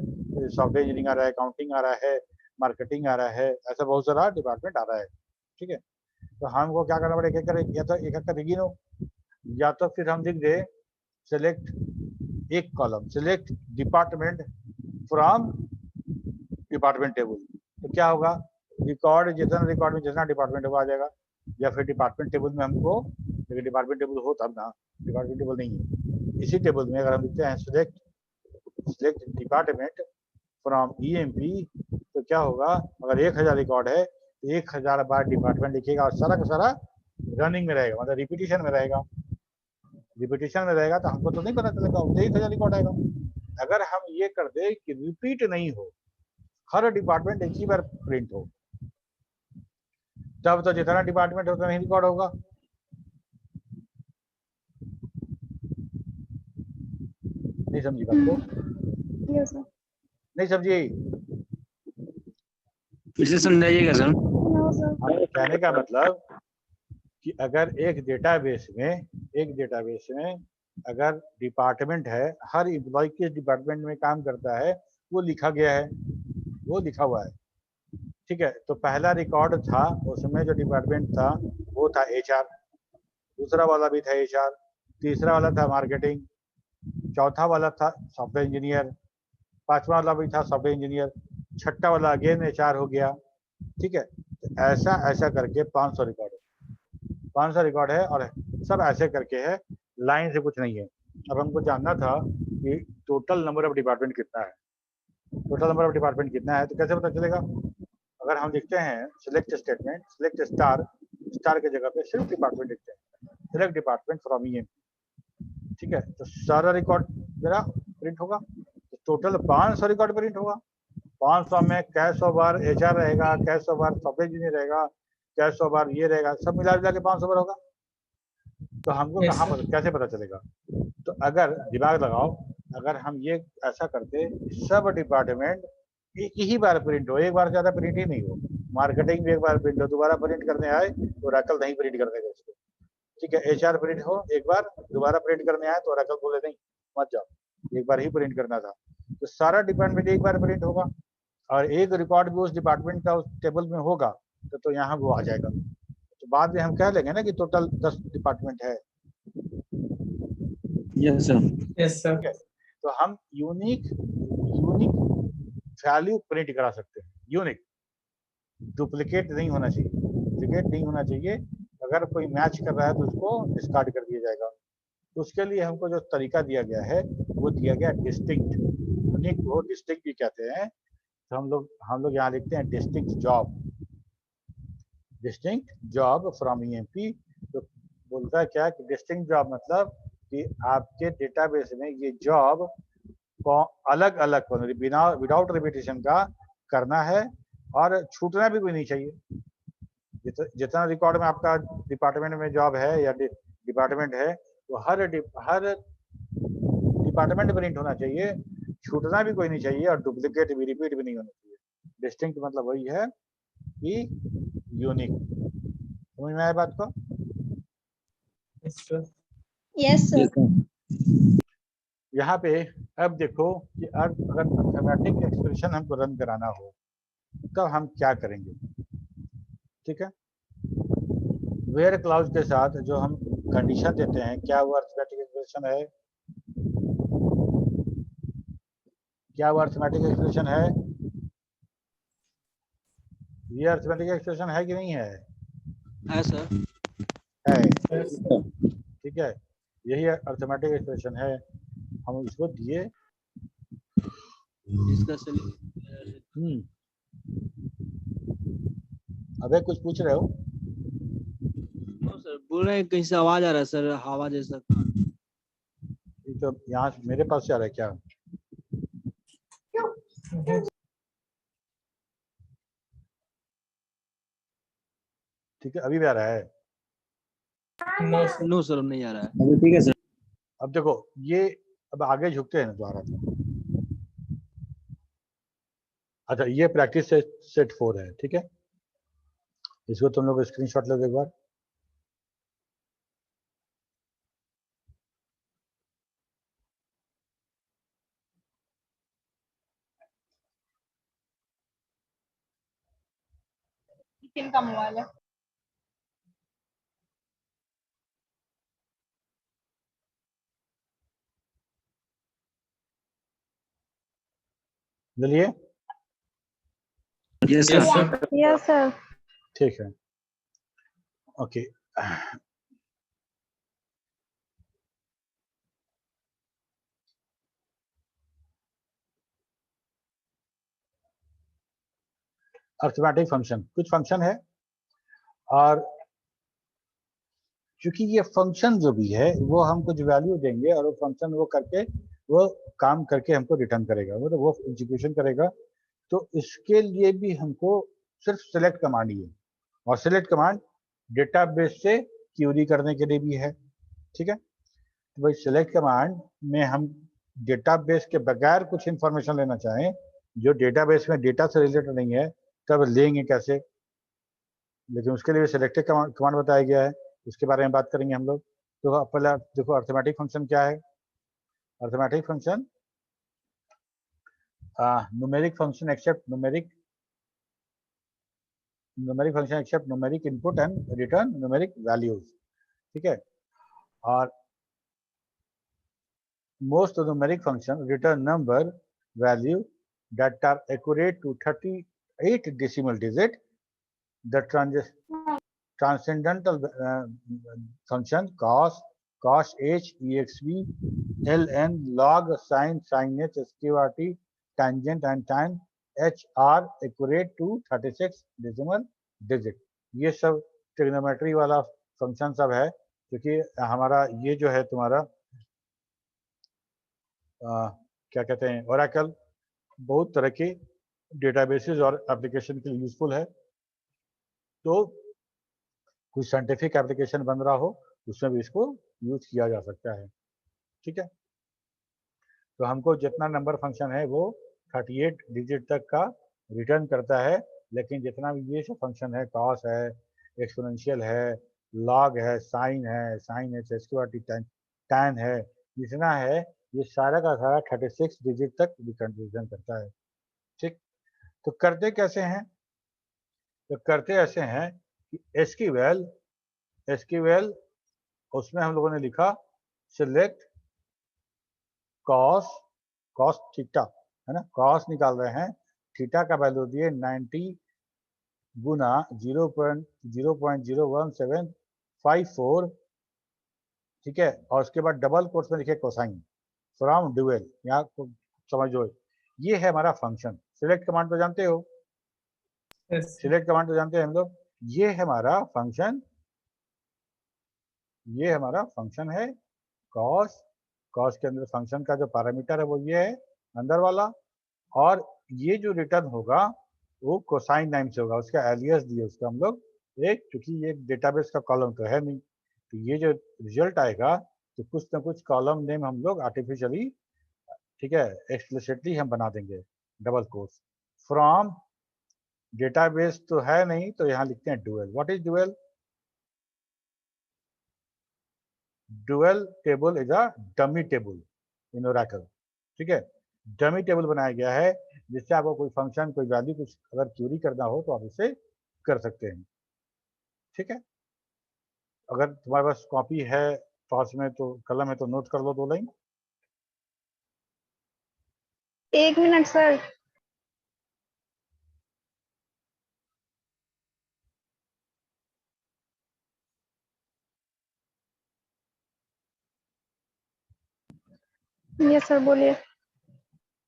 सॉफ्टवेयर इंजीनियरिंग आ रहा है, अकाउंटिंग आ रहा है, मार्केटिंग आ रहा है, ऐसा बहुत सारा डिपार्टमेंट आ रहा है। ठीक है, तो हमको क्या करना पड़ेगा, एक एक कर, या तो एक एक करके गिनो, या तो फिर हम लिख दे सेलेक्ट एक column, select department from department table. तो क्या होगा, रिकॉर्ड में जितना डिपार्टमेंट होगा आ जाएगा, या फिर डिपार्टमेंट टेबल में हमको, लेकिन डिपार्टमेंट टेबल हो तब ना, डिपार्टमेंट टेबल नहीं है। इसी टेबल में अगर हम लिखते हैं सेलेक्ट डिपार्टमेंट फ्रॉम ईएमपी, तो क्या होगा, अगर 1000 रिकॉर्ड है, 1000 बार डिपार्टमेंट लिखेगा और सारा का सारा रनिंग में रहेगा, मतलब रिपीटिशन में रहेगा। रिपीटिशन में रहेगा तो हमको तो नहीं पता चलेगा, 1000 रिकॉर्ड आएगा। अगर हम ये कर दे कि रिपीट नहीं हो, हर डिपार्टमेंट एक ही बार प्रिंट हो, तब तो जितना डिपार्टमेंट है उतना ही रिकॉर्ड होगा। नहीं समझी बात को? Yes sir. नहीं समझी? फिर से समझाइएगा सर। No sir. कहने का मतलब कि अगर एक डेटाबेस में अगर डिपार्टमेंट है, हर एम्प्लॉय किस डिपार्टमेंट में काम करता है वो लिखा गया है, वो लिखा हुआ है। ठीक है, तो पहला रिकॉर्ड था, उसमें जो डिपार्टमेंट था वो था एचआर, दूसरा वाला भी था एचआर, तीसरा वाला था मार्केटिंग, चौथा वाला था सॉफ्टवेयर इंजीनियर, पांचवा वाला भी था सॉफ्टवेयर इंजीनियर, छठा वाला अगेन एचआर हो गया। ठीक है, तो ऐसा ऐसा करके 500 रिकॉर्ड है, 500 रिकॉर्ड है, और सब ऐसे करके है, लाइन से कुछ नहीं है। अब हमको जानना था कि टोटल नंबर ऑफ डिपार्टमेंट कितना है, टोटल नंबर ऑफ डिपार्टमेंट कितना है, तो कैसे पता चलेगा? अगर हम लिखते हैं select statement, select star, star की जगह पे सिर्फ डिपार्टमेंट लिखते हैं, सिलेक्ट डिपार्टमेंट फ्रॉम ईएम। ठीक है, तो सारा रिकॉर्ड मेरा प्रिंट होगा, तो टोटल 500 रिकॉर्ड प्रिंट होगा। 500 में कैश 100 बार एचआर रहेगा, कैश 100 बार सॉफ्टवेयर इंजीनियर रहेगा, कैश 100 बार ये रहेगा, सब मिला के 500 बार होगा। तो हमको Yes, कहाँ sir. पता, कैसे पता चलेगा? तो अगर दिमाग लगाओ, अगर हम ये ऐसा करते, सब डिपार्टमेंट एक ही बार प्रिंट हो, एक बार ज्यादा प्रिंट ही नहीं हो, मार्केटिंग भी एक बार प्रिंट हो, दोबारा प्रिंट करने आए तो ओरेकल नहीं प्रिंट कर देगा उसको। ठीक है, एचआर प्रिंट हो एक बार, दोबारा प्रिंट करने आए तो ओरेकल बोले नहीं मत जाओ, एक बार ही प्रिंट करना था। तो सारा डिपार्टमेंट एक बार प्रिंट होगा, और एक रिकॉर्ड भी उस डिपार्टमेंट का उस टेबल में होगा, तो यहाँ वो आ जाएगा। तो बाद में हम कह लेंगे ना कि टोटल 10 डिपार्टमेंट है। Yes sir. Yes, sir. ठीक है, तो हम यूनिक वैल्यू प्रिंट करा सकते हैं, यूनिक, डुप्लीकेट नहीं होना चाहिए, डुप्लीकेट नहीं होना चाहिए। अगर कोई मैच कर रहा है तो उसको डिस्कार्ड कर दिया जाएगा। तो उसके लिए हमको जो तरीका दिया गया है वो दिया गया डिस्टिंक्ट, यूनिक को डिस्टिंक्ट भी कहते हैं। तो हम लोग यहाँ लिखते हैं डिस्टिंक्ट जॉब फ्रॉम ईएमपी। तो बोलता है क्या कि डिस्टिंक्ट जॉब मतलब कि आपके डेटाबेस में ये जॉब को अलग अलग बिना विदाउट रिपीटेशन का करना है, और छूटना भी कोई नहीं चाहिए। जितना रिकॉर्ड में आपका डिपार्टमेंट में जॉब है या डिपार्टमेंट है, तो हर डिपार्टमेंट प्रिंट होना चाहिए, छूटना भी कोई नहीं चाहिए, और डुप्लीकेट भी, रिपीट भी नहीं होना चाहिए। डिस्टिंक्ट मतलब वही है कि यूनिक। समझ में आया बात को? Yes, sir. Yes sir. यहाँ पे अब देखो कि अब अगर मैथमेटिक एक्सप्रेशन हमको रन कराना हो तो हम क्या करेंगे। ठीक है, वेयर क्लाउज के साथ जो हम कंडीशन देते हैं, क्या वो अर्थमेटिक एक्सप्रेशन है? क्या वो अर्थमेटिक एक्सप्रेशन है? ये अर्थमेटिक एक्सप्रेशन है कि नहीं है? है सर। है। Yes, ठीक है, यही अर्थमेटिक एक्सप्रेशन है, हम उसको दिए। इसका अबे कुछ पूछ रहे हो? सर बोल रहे हैं कहीं से आवाज आ रहा है सर, हवा जैसा। ये तो यहाँ मेरे पास से आ रहा है क्या? ठीक है, अभी भी आ रहा है? No, sir. नो सर नहीं आ रहा है। ठीक है सर। अब देखो ये, अब आगे झुकते हैं दोबारा। अच्छा, ये प्रैक्टिस सेट 4 है। ठीक है, इसको तुम लोग स्क्रीनशॉट लो एक बार। किनका मोबाइल है? चलिए yes Yes, sir. sir. Yes sir. ठीक है, ओके। अर्थमेटिक फंक्शन, कुछ फंक्शन है और क्योंकि ये फंक्शन जो भी है वो हम कुछ वैल्यू देंगे और वो फंक्शन वो करके वो काम करके हमको रिटर्न करेगा, मतलब वो एग्जीक्यूशन करेगा। तो इसके लिए भी हमको सिर्फ सेलेक्ट कमांड ही है, और सेलेक्ट कमांड डेटाबेस से क्यूरी करने के लिए भी है। ठीक है, तो भाई सेलेक्ट कमांड में हम डेटाबेस के बगैर कुछ इंफॉर्मेशन लेना चाहें जो डेटाबेस में डेटा से रिलेटेड नहीं है, तब लेंगे कैसे? लेकिन उसके लिए सेलेक्टेड कमांड बताया गया है, उसके बारे में बात करेंगे हम लोग। तो पहले देखो अर्थमेटिक फंक्शन क्या है। Arithmetic function numeric function accept numeric function accept numeric input and return numeric values. ठीक है, और most numeric function return number value that are accurate to 38 decimal digit. The transcendental function cos h exp ln log sin h sqrt tangent and tan h are accurate to 36 decimal digit। ये सब ट्रिग्नोमेट्री वाला फंक्शन सब है, क्योंकि हमारा ये जो है तुम्हारा क्या कहते हैं ओरेकल बहुत तरह के डेटाबेसेस और एप्लीकेशन के लिए यूजफुल है। तो कोई साइंटिफिक एप्लीकेशन बन रहा हो उसमें भी इसको यूज किया जा सकता है। ठीक है, तो हमको जितना नंबर फंक्शन है वो 38 डिजिट तक का रिटर्न करता है, लेकिन जितना भी ये सब फंक्शन है, कॉस है, एक्सपोनेंशियल है, लॉग है, साइन है, स्क्वायर टैन है, जितना है ये सारा का सारा 36 डिजिट तक रिटर्न करता है। ठीक, तो करते कैसे हैं? तो करते ऐसे हैं कि एसक्यूएल उसमें हम लोगों ने लिखा सिलेक्ट कॉस थीटा, है ना, कॉस निकाल रहे हैं, थीटा का वैल्यू दिए 90 गुना 0.01754। ठीक है, और उसके बाद डबल कोट्स में लिखे कोसाइन फ्रॉम ड्यूएल। यहाँ समझो ये है हमारा फंक्शन। सिलेक्ट कमांड तो जानते हो, Yes, sir. सिलेक्ट कमांड तो जानते हैं हम लोग। ये है हमारा फंक्शन, ये हमारा फंक्शन है कॉस। कॉस के अंदर फंक्शन का जो पैरामीटर है वो ये है अंदर वाला, और ये जो रिटर्न होगा वो कोसाइन नाम से होगा। उसका एलियस दिए उसका हम लोग एक, क्योंकि ये डेटाबेस का कॉलम तो है नहीं, तो ये जो रिजल्ट आएगा तो कुछ ना कुछ कॉलम नेम हम लोग आर्टिफिशियली, ठीक है, एक्सप्लिसिटली हम बना देंगे डबल कोट्स। फ्रॉम डेटाबेस तो है नहीं, तो यहाँ लिखते हैं dual. What is dual? Dual table is a dummy table in Oracle. ठीक है, डमी टेबल बनाया गया है जिससे आपको कोई फंक्शन, कोई वैल्यू कुछ अगर क्यूरी करना हो तो आप इसे कर सकते हैं। ठीक है, अगर तुम्हारे पास कॉपी है पास में तो कलम है तो नोट कर लो 2 line. 1 minute sir. Yes sir, बोलिए।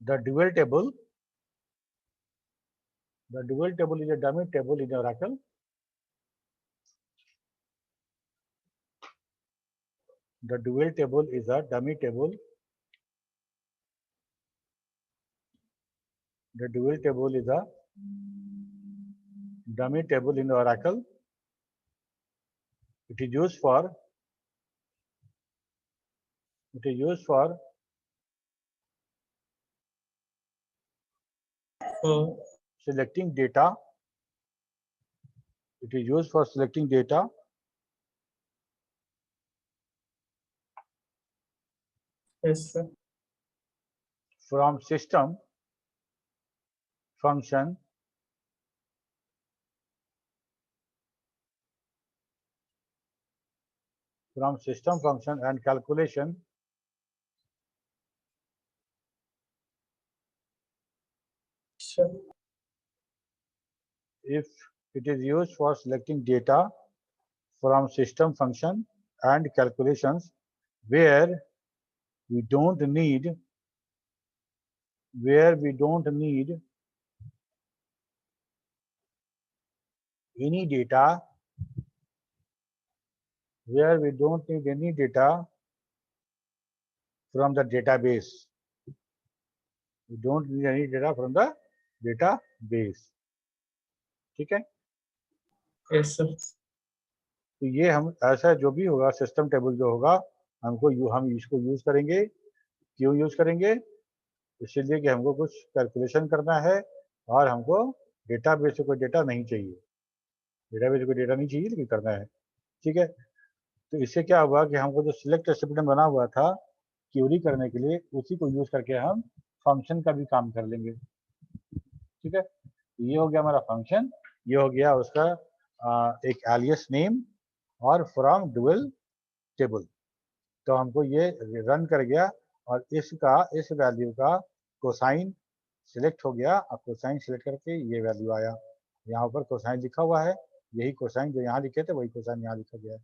The dual table is a dummy table in Oracle. The dual table is a dummy table. The dual table is a dummy table in Oracle. It is used for So, selecting data. It is used for selecting data yes, sir. from system function from system function and calculation Sure. if it is used for selecting data from system function and calculations where we don't need any data from the database. We don't need any data from the database. ठीक है, Yes, sir. तो ये हम ऐसा जो भी होगा सिस्टम टेबल जो होगा हम इसको यूज करेंगे। क्यों यूज करेंगे? इसलिए कि हमको कुछ कैलकुलेशन करना है और हमको डेटाबेस से कोई डेटा नहीं चाहिए, लेकिन करना है। ठीक है, तो इससे क्या हुआ कि हमको जो सिलेक्ट स्टेटमेंट बना हुआ था क्यूरी करने के लिए, उसी को यूज करके हम फंक्शन का भी काम कर लेंगे। ठीक है, ये हो गया हमारा फंक्शन, ये हो गया उसका एक एलियस नेम और फ्रॉम डुअल टेबल। तो हमको ये रन कर गया और इस वैल्यू का कोसाइन सिलेक्ट हो गया और कोसाइन सिलेक्ट करके ये वैल्यू आया। यहाँ पर कोसाइन लिखा हुआ है, यही कोसाइन जो यहाँ लिखे थे वही कोसाइन यहाँ लिखा गया है।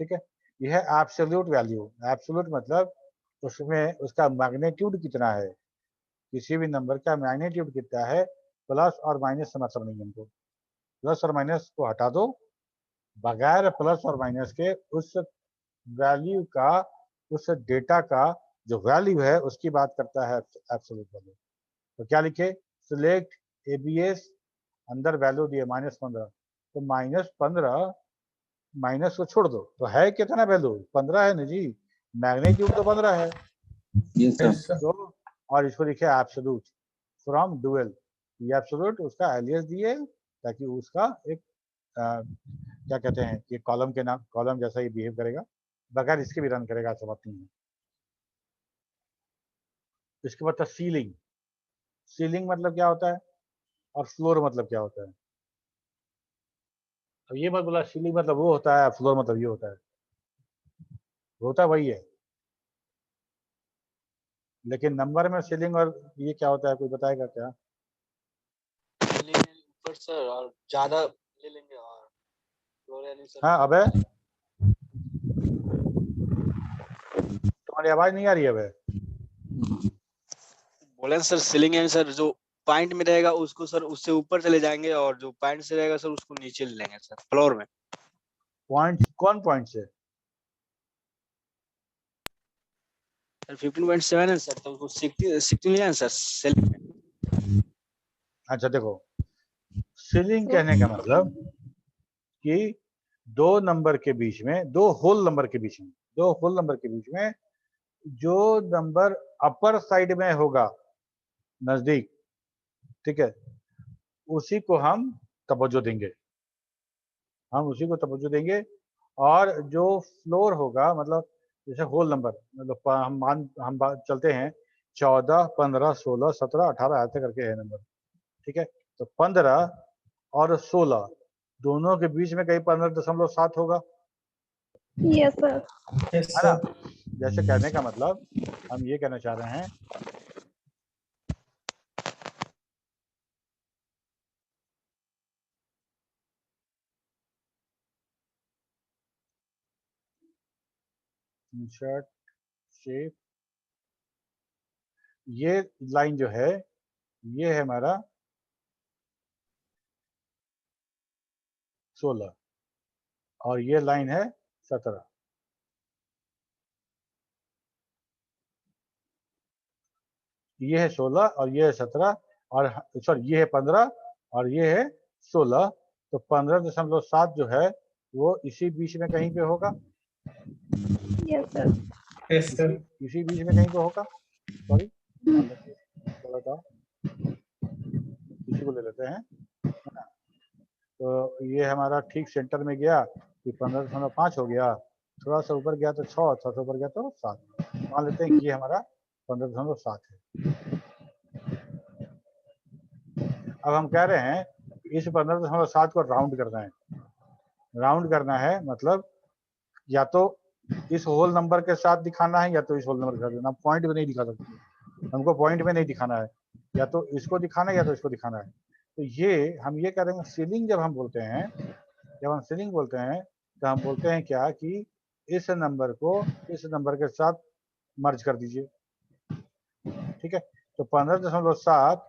ठीक है, यह है एब्सोल्यूट वैल्यू। एब्सोल्यूट मतलब उसमें उसका मैग्नीट्यूड कितना है, किसी भी नंबर का मैग्नीट्यूड कितना है, प्लस और माइनस से मतलब नहीं। हमको प्लस और माइनस को हटा दो, बगैर प्लस और माइनस के उस वैल्यू का, उस डेटा का जो वैल्यू है उसकी बात करता है एब्सोल्यूट वैल्यू। तो क्या लिखे? सिलेक्ट एबीएस, अंदर वैल्यू दिए -15, तो -15 माइनस को छोड़ दो तो है कितना वैल्यू? 15 है ना जी, मैग्नीट्यूड तो 15 है। Yes, sir. तो और इसको लिखे एब्सोल्यूट फ्रॉम डुअल, ये एब्सोल्यूट उसका एलियस दिए ताकि उसका एक क्या कहते हैं कि कॉलम के नाम, कॉलम जैसा ही बिहेव करेगा, बगैर इसके भी रन करेगा, ऐसा बात नहीं है। इसके बाद था सीलिंग। सीलिंग मतलब क्या होता है और फ्लोर मतलब क्या होता है? अब ये मत बोला सीलिंग मतलब वो होता है, फ्लोर मतलब ये होता है, होता वही है, लेकिन नंबर में सीलिंग और ये क्या होता है, कोई बताएगा क्या? ऊपर सर और ज्यादा ले लेंगे और फ्लोर यानी सर। हाँ, अबे तुम्हारी आवाज नहीं आ रही है अबे। बोले सर सीलिंग यानी सर जो पॉइंट में रहेगा उसको सर उससे ऊपर चले जाएंगे और जो पॉइंट से रहेगा सर उसको नीचे ले लेंगे सर फ्लोर में। पॉइंट कौन पॉइंट से? सर 15.7 है सर, तो उसको 16 है सर सीलिंग में। अच्छा देखो, सीलिंग कहने का मतलब कि दो नंबर के बीच में, दो होल नंबर के बीच में जो नंबर अपर साइड में होगा नजदीक, ठीक है, उसी को हम तवज्जो देंगे, और जो फ्लोर होगा मतलब जैसे होल नंबर, मतलब हम चलते हैं 14, 15, 16, 17, 18 ऐसे करके है नंबर। ठीक है, तो 15 और 16 दोनों के बीच में कहीं 15.7 होगा, यस सर। Yes, है ना? sir. जैसे कहने का मतलब हम ये कहना चाह रहे हैं इंसर्ट शेप, ये लाइन जो है ये है हमारा 16 और ये लाइन है 17। ये है 16 और ये है 17 और सॉरी ये है 15 और ये है 16, तो 15.7 जो है वो इसी बीच में कहीं पे होगा, यस सर। Yes, sir. इसी बीच में कहीं पे होगा। सॉरी थोड़ा सा इसी को ले लेते हैं, है ना? तो ये हमारा ठीक सेंटर में गया कि 15.5 हो गया, थोड़ा सा ऊपर गया तो 6, थोड़ा सा ऊपर गया तो 7, मान लेते हैं कि ये हमारा 15.7 है। अब हम कह रहे हैं इस 15.7 को राउंड करना है, मतलब या तो इस होल नंबर के साथ दिखाना है या तो इस होल नंबर के साथ दिखाना, पॉइंट में नहीं दिखा सकते, हमको पॉइंट में नहीं दिखाना है, या तो इसको दिखाना है या तो इसको दिखाना है। तो ये हम ये करेंगे सीलिंग जब हम बोलते हैं, जब हम सीलिंग बोलते हैं तो हम बोलते हैं क्या कि इस नंबर को इस नंबर के साथ मर्ज कर दीजिए, ठीक है। तो 15.7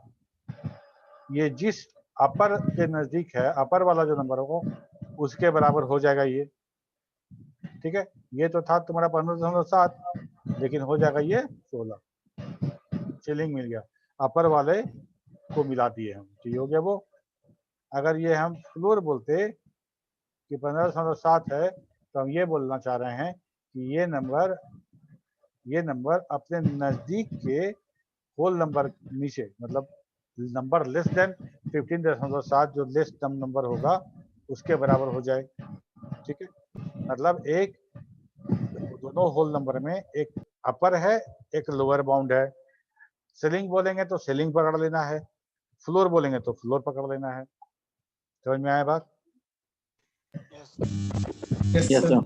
ये जिस अपर के नजदीक है, अपर वाला जो नंबर होगा उसके बराबर हो जाएगा ये, ठीक है। ये तो था तुम्हारा 15.7, लेकिन हो जाएगा ये 16, सीलिंग मिल गया, अपर वाले को मिला दिए हम, तो ये हो गया वो। अगर ये हम फ्लोर बोलते कि 15.7 है तो हम ये बोलना चाह रहे हैं कि ये नंबर अपने नजदीक के होल नंबर नीचे, मतलब नंबर लेस देन 15.7 जो लेस नंबर होगा उसके बराबर हो जाए, ठीक है। मतलब एक दोनों होल नंबर में एक अपर है एक लोअर बाउंड है। सीलिंग बोलेंगे तो सीलिंग पकड़ लेना है, फ्लोर बोलेंगे तो फ्लोर पकड़ लेना है। समझ में आया बात? Yes, sir.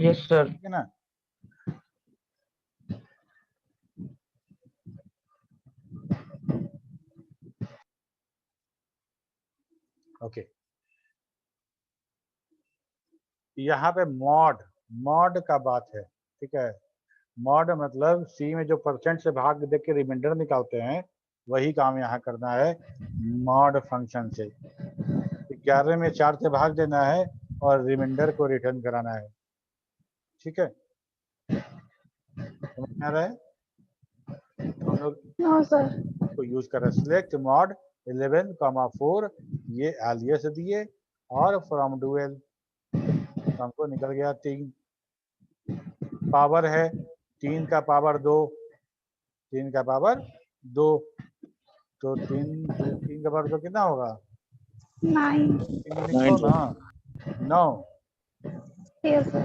Yes sir. ठीक है ना। ओके, यहाँ पे मॉड का बात है, ठीक है। मॉड मतलब सी में जो परसेंट से भाग दे के रिमाइंडर निकालते हैं वही काम यहाँ करना है मॉड फंक्शन से। 11 में 4 से भाग देना है और रिमाइंडर को रिटर्न कराना है, ठीक है। समझ में आ रहा है? हम लोग नो सर। को यूज कर रहे हैं सिलेक्ट मॉड 11,4 ये एलियस दिए और फ्रॉम डुअल हमको निकल गया 3। पावर है 3 का पावर 2, 3 का पावर 2, तो 3 का पावर 2 कितना होगा? 9। ना 9 यस सर।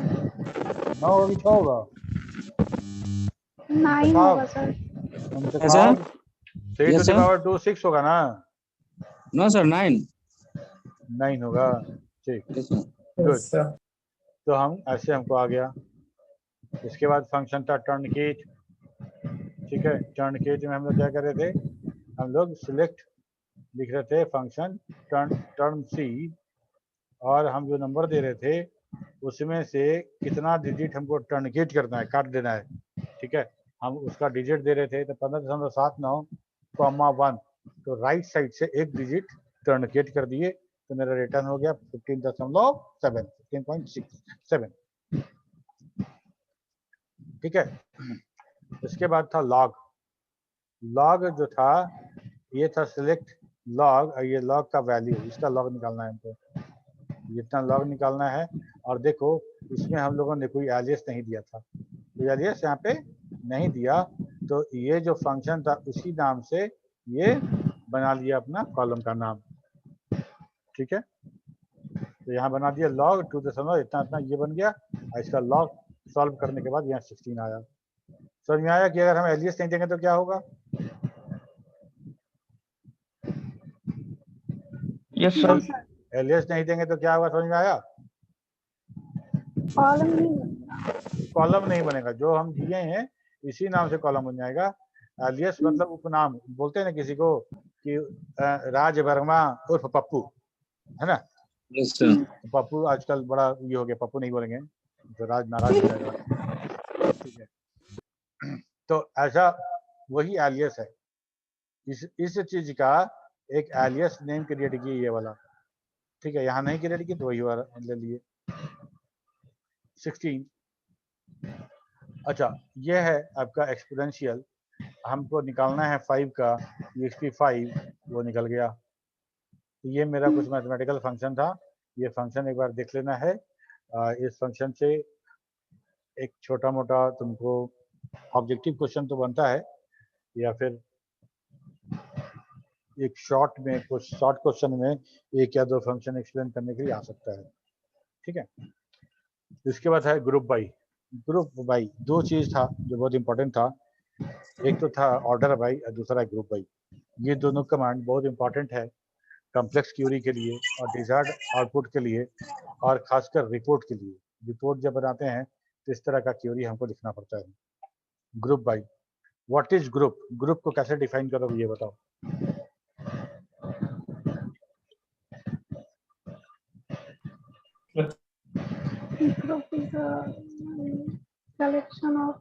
9 होगी 6 होगा 9 होगा सर। 3 to the power 2 6 होगा ना? नो सर 9 होगा, ठीक। Good, Yes, sir. तो हम ऐसे हमको आ गया। इसके बाद फंक्शन था टर्नकीट, ठीक है। टर्नकीट में हम लोग क्या कर रहे थे, हम लोग सिलेक्ट लिख रहे थे फंक्शन टर्न सी, और हम जो नंबर दे रहे थे उसमें से कितना डिजिट हमको टर्नकीट करना है, काट देना है, ठीक है। हम उसका डिजिट दे रहे थे तो 15.79, 1, तो राइट साइड से एक डिजिट टर्नकीट कर दिए तो मेरा रिटर्न हो गया 15.67, ठीक है। इसके बाद था लॉग जो था ये था सिलेक्ट लॉग, ये लॉग का वैल्यू, इसका लॉग निकालना है हमको, जितना लॉग निकालना है। और देखो इसमें हम लोगों ने कोई एलियस नहीं दिया था, तो एलियस यहाँ पे नहीं दिया, तो ये जो फंक्शन था उसी नाम से ये बना लिया अपना कॉलम का नाम, ठीक है। तो यहाँ बना दिया लॉग 2 इतना ये बन गया। इसका लॉग सॉल्व करने के बाद यहाँ 16 आया। समझ में आया कि अगर हम एलियस नहीं देंगे तो क्या होगा? Yes sir. एलियस नहीं देंगे तो क्या होगा, समझ में आया? कॉलम नहीं बनेगा, जो हम दिए हैं इसी नाम से कॉलम बन जाएगा। एलियस मतलब उपनाम, बोलते हैं ना किसी को कि राज वर्मा उर्फ पप्पू, है ना? Yes sir. पप्पू आजकल बड़ा ये हो गया, पप्पू नहीं बोलेंगे तो राज नाराज हो जाएगा, ठीक है। तो ऐसा वही एलियस है, इस चीज का एक एलियस नेम क्रिएट किया ये वाला, ठीक है। यहाँ नहीं क्रिएट की तो वही वाला ले लिए 16। अच्छा, ये है आपका एक्सपोनेंशियल, हमको निकालना है 5 का, EXP 5 वो निकल गया। ये मेरा कुछ मैथमेटिकल फंक्शन था, ये फंक्शन एक बार देख लेना है। इस फंक्शन से एक छोटा मोटा तुमको ऑब्जेक्टिव क्वेश्चन तो बनता है, या फिर एक शॉर्ट क्वेश्चन में 1 या 2 फंक्शन एक्सप्लेन करने के लिए आ सकता है, ठीक है। इसके बाद है ग्रुप बाई। दो चीज था जो बहुत इंपॉर्टेंट था, एक तो था ऑर्डर बाई और दूसरा ग्रुप बाई। ये दोनों कमांड बहुत इंपॉर्टेंट है कॉम्प्लेक्स क्यूरी के लिए और डिजायर्ड आउटपुट के लिए, और खासकर रिपोर्ट के लिए रिपोर्ट जब बनाते हैं तो इस तरह का क्यूरी हमको लिखना पड़ता है। Group by, what is group, group को कैसे डिफाइन करोगे ये बताओ। Group is a collection of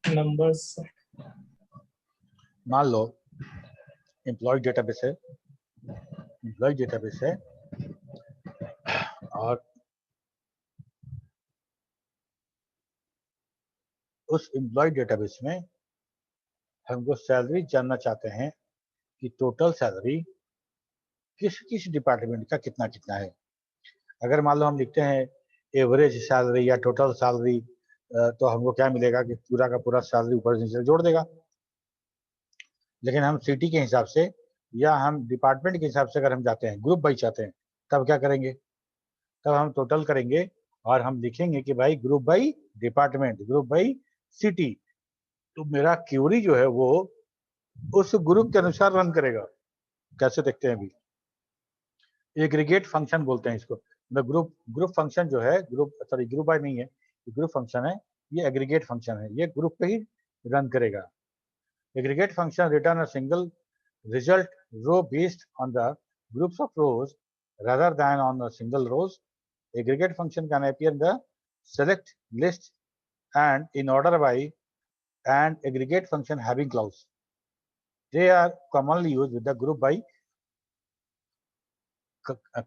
numbers. मान लो एम्प्लॉय डेटाबेस है, और उस एम्प्लॉय डेटाबेस में हमको सैलरी जानना चाहते हैं कि टोटल सैलरी किस किस डिपार्टमेंट का कितना कितना है। अगर मान लो हम लिखते हैं एवरेज सैलरी या टोटल सैलरी, तो हमको क्या मिलेगा कि पूरा का पूरा सैलरी ऊपर से नीचे जोड़ देगा। लेकिन हम सिटी के हिसाब से या हम डिपार्टमेंट के हिसाब से अगर हम जाते हैं, ग्रुप बाई चाहते हैं, तब क्या करेंगे, तब हम टोटल करेंगे और हम लिखेंगे कि भाई group by department, group by city. तो मेरा क्यूरी जो है वो उस ग्रुप के अनुसार रन करेगा। कैसे देखते हैं अभी, एग्रीगेट फंक्शन बोलते हैं इसको। ग्रुप फंक्शन जो है, ग्रुप बाय नहीं है, ग्रुप फंक्शन है, ये एग्रीगेट फंक्शन है, ये ग्रुप पे ही रन करेगा। Aggregate function return a single result row based on the groups of rows rather than on a single rows. Aggregate function can appear in the select list and in order by and aggregate function having clause. They are commonly used with the group by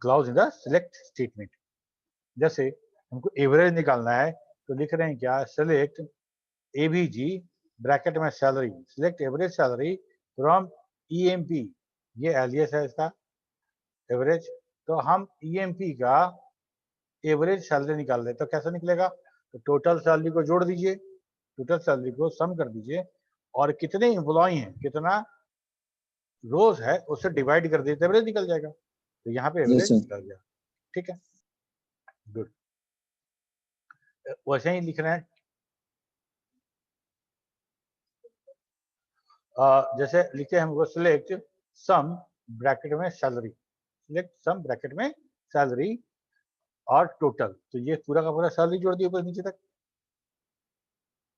clause in the select statement. जैसे हमको एवरेज निकालना है तो लिख रहे हैं क्या, सेलेक्ट एबीजी ब्रैकेट में salary, select average salary from EMP, ये एलियस है इसका एवरेज। तो हम ईएमपी का एवरेज सैलरी निकाल रहे, तो कैसे निकलेगा, तो टोटल सैलरी को जोड़ दीजिए, टोटल सैलरी को सम कर दीजिए और कितने एम्प्लॉय हैं, कितना रोज है, उससे डिवाइड कर दीजिए, एवरेज निकल जाएगा। तो यहाँ पे एवरेज निकल गया। ठीक है, गुड। वैसे ही लिख रहे हैं, जैसे लिखे हमको सिलेक्ट सम ब्रैकेट में सैलरी, सिलेक्ट सम ब्रैकेट में सैलरी और टोटल, तो ये पूरा का पूरा सैलरी जोड़ दिया ऊपर नीचे तक।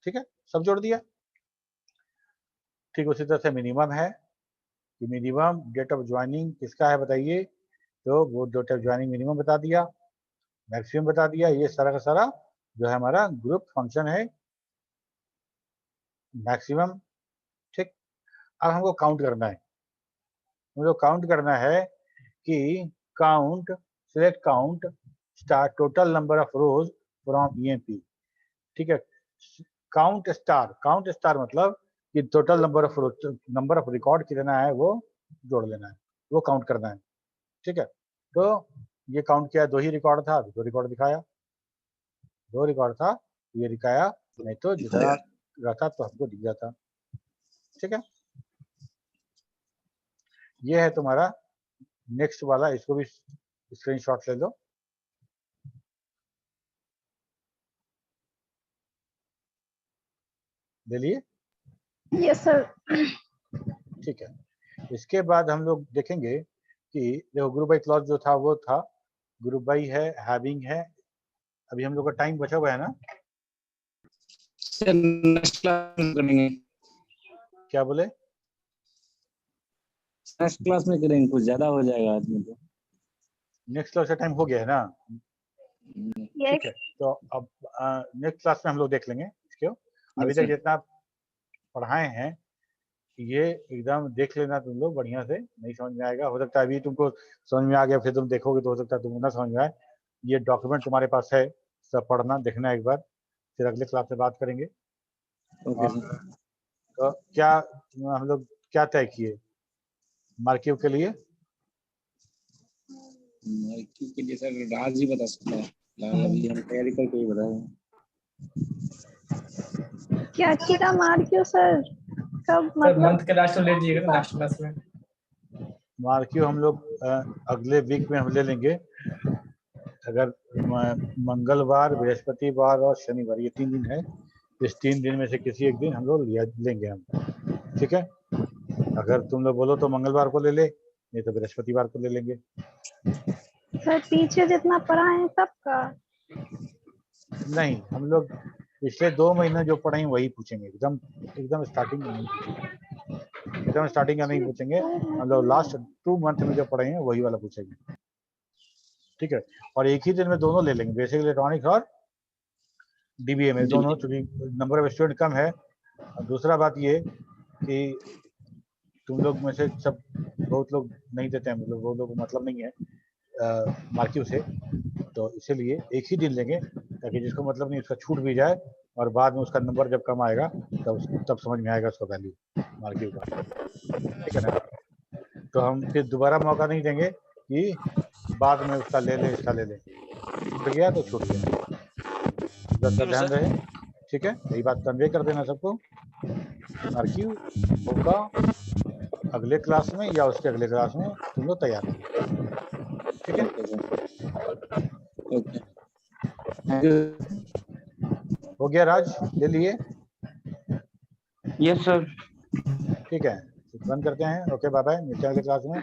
ठीक है, सब जोड़ दिया। ठीक उसी तरह से मिनिमम है कि मिनिमम डेट ऑफ ज्वाइनिंग किसका है बताइए, तो वो डेट ऑफ ज्वाइनिंग मिनिमम बता दिया, मैक्सिमम बता दिया। ये सारा का सारा जो है हमारा ग्रुप फंक्शन है, मैक्सिमम। ठीक, अब हमको काउंट करना है, हमको काउंट करना है कि count, select count star total number of rose from EMP. ठीक है, काउंट स्टार मतलब कि टोटल नंबर ऑफ रिकॉर्ड कितना है वो जोड़ लेना है, वो काउंट करना है। ठीक है, तो ये काउंट किया, 2 ही रिकॉर्ड था, 2 रिकॉर्ड दिखाया, 2 रिकॉर्ड था ये दिखाया, नहीं तो जितना रहता तो हमको दिख जाता। ठीक है, ये है तुम्हारा नेक्स्ट वाला, इसको भी स्क्रीनशॉट ले लो। ले लिए? Yes sir. ठीक है, इसके बाद हम लोग देखेंगे कि देखो ग्रुप बाई क्लॉज जो था वो था, ग्रुप बाई है, हैविंग है। अभी हम लोग का टाइम बचा हुआ है ना, सर नेक्स्ट क्लास में करेंगे, क्या बोले, नेक्स्ट क्लास में करेंगे, कुछ ज्यादा हो जाएगा आज में। तो नेक्स्ट क्लास का टाइम हो गया है ना। ठीक है, तो अब नेक्स्ट क्लास में हम लोग देख लेंगे इसको। अभी तक जितना पढ़ाए हैं ये एकदम देख लेना तुम लोग बढ़िया से, नहीं समझ में आएगा, हो सकता है अभी तुमको समझ में आ गया, फिर तुम देखोगे तो हो सकता है तुमको ना समझ में आए। ये डॉक्यूमेंट तुम्हारे पास है, सब पढ़ना देखना एक बार, फिर अगले क्लास में बात करेंगे। तो क्या हम लोग क्या तय किए मार्किव के लिए? मार्किव के लिए सर राज ही बता सकता है, अभी हम तैयारी करके ही बताएंगे। क्या चीज़ मार्किव सर, कब सर मतलब मंथ के लास्ट में ले लीजिएगा ना, लास्ट क्लास में। मार्किव हम लोग अगले वीक में हम ले लेंगे। अगर मंगलवार, बृहस्पतिवार और शनिवार ये 3 दिन है, इस 3 दिन में से किसी एक दिन हम लोग लेंगे हम। ठीक है, अगर तुम लोग बोलो तो मंगलवार को ले ले, नहीं तो बृहस्पतिवार को ले लेंगे। सर पीछे जितना पढ़ा है सबका। नहीं, हम लोग पिछले 2 महीने जो पढ़े हैं वही पूछेंगे, एकदम एकदम स्टार्टिंग में नहीं पूछेंगे, एकदम स्टार्टिंग का नहीं पूछेंगे। हम लोग लास्ट 2 मंथ में जो पढ़े हैं वही वाला पूछेंगे, ठीक है। और एक ही दिन में दोनों ले लेंगे, बेसिक इलेक्ट्रॉनिक्स और DBA में दोनों, क्योंकि नंबर ऑफ स्टूडेंट कम है। और दूसरा बात ये कि तुम लोग में से सब बहुत लोग नहीं देते हैं, मतलब वो लोग को मतलब नहीं है मार्क्यू से, तो इसीलिए एक ही दिन लेंगे ताकि जिसको मतलब नहीं उसका छूट भी जाए और बाद में उसका नंबर जब कम आएगा तब समझ में आएगा उसका वैल्यू मार्क्यू का, ठीक है ना। तो हम फिर दोबारा मौका नहीं देंगे कि बाद में उसका ले ले इसका ले ले, छूट गया तो छूट गया, इसका ध्यान रहे, ठीक है। यही बात कन्वे कर देना सबको। मार्क्यू होगा अगले क्लास में या उसके अगले क्लास में, तुम लोग तैयार रहिए, ठीक है। ओके, हो गया राज, ले लिए? Yes sir. ठीक है, बंद करते हैं। ओके, बाय बाय, मिलते हैं अगले क्लास में।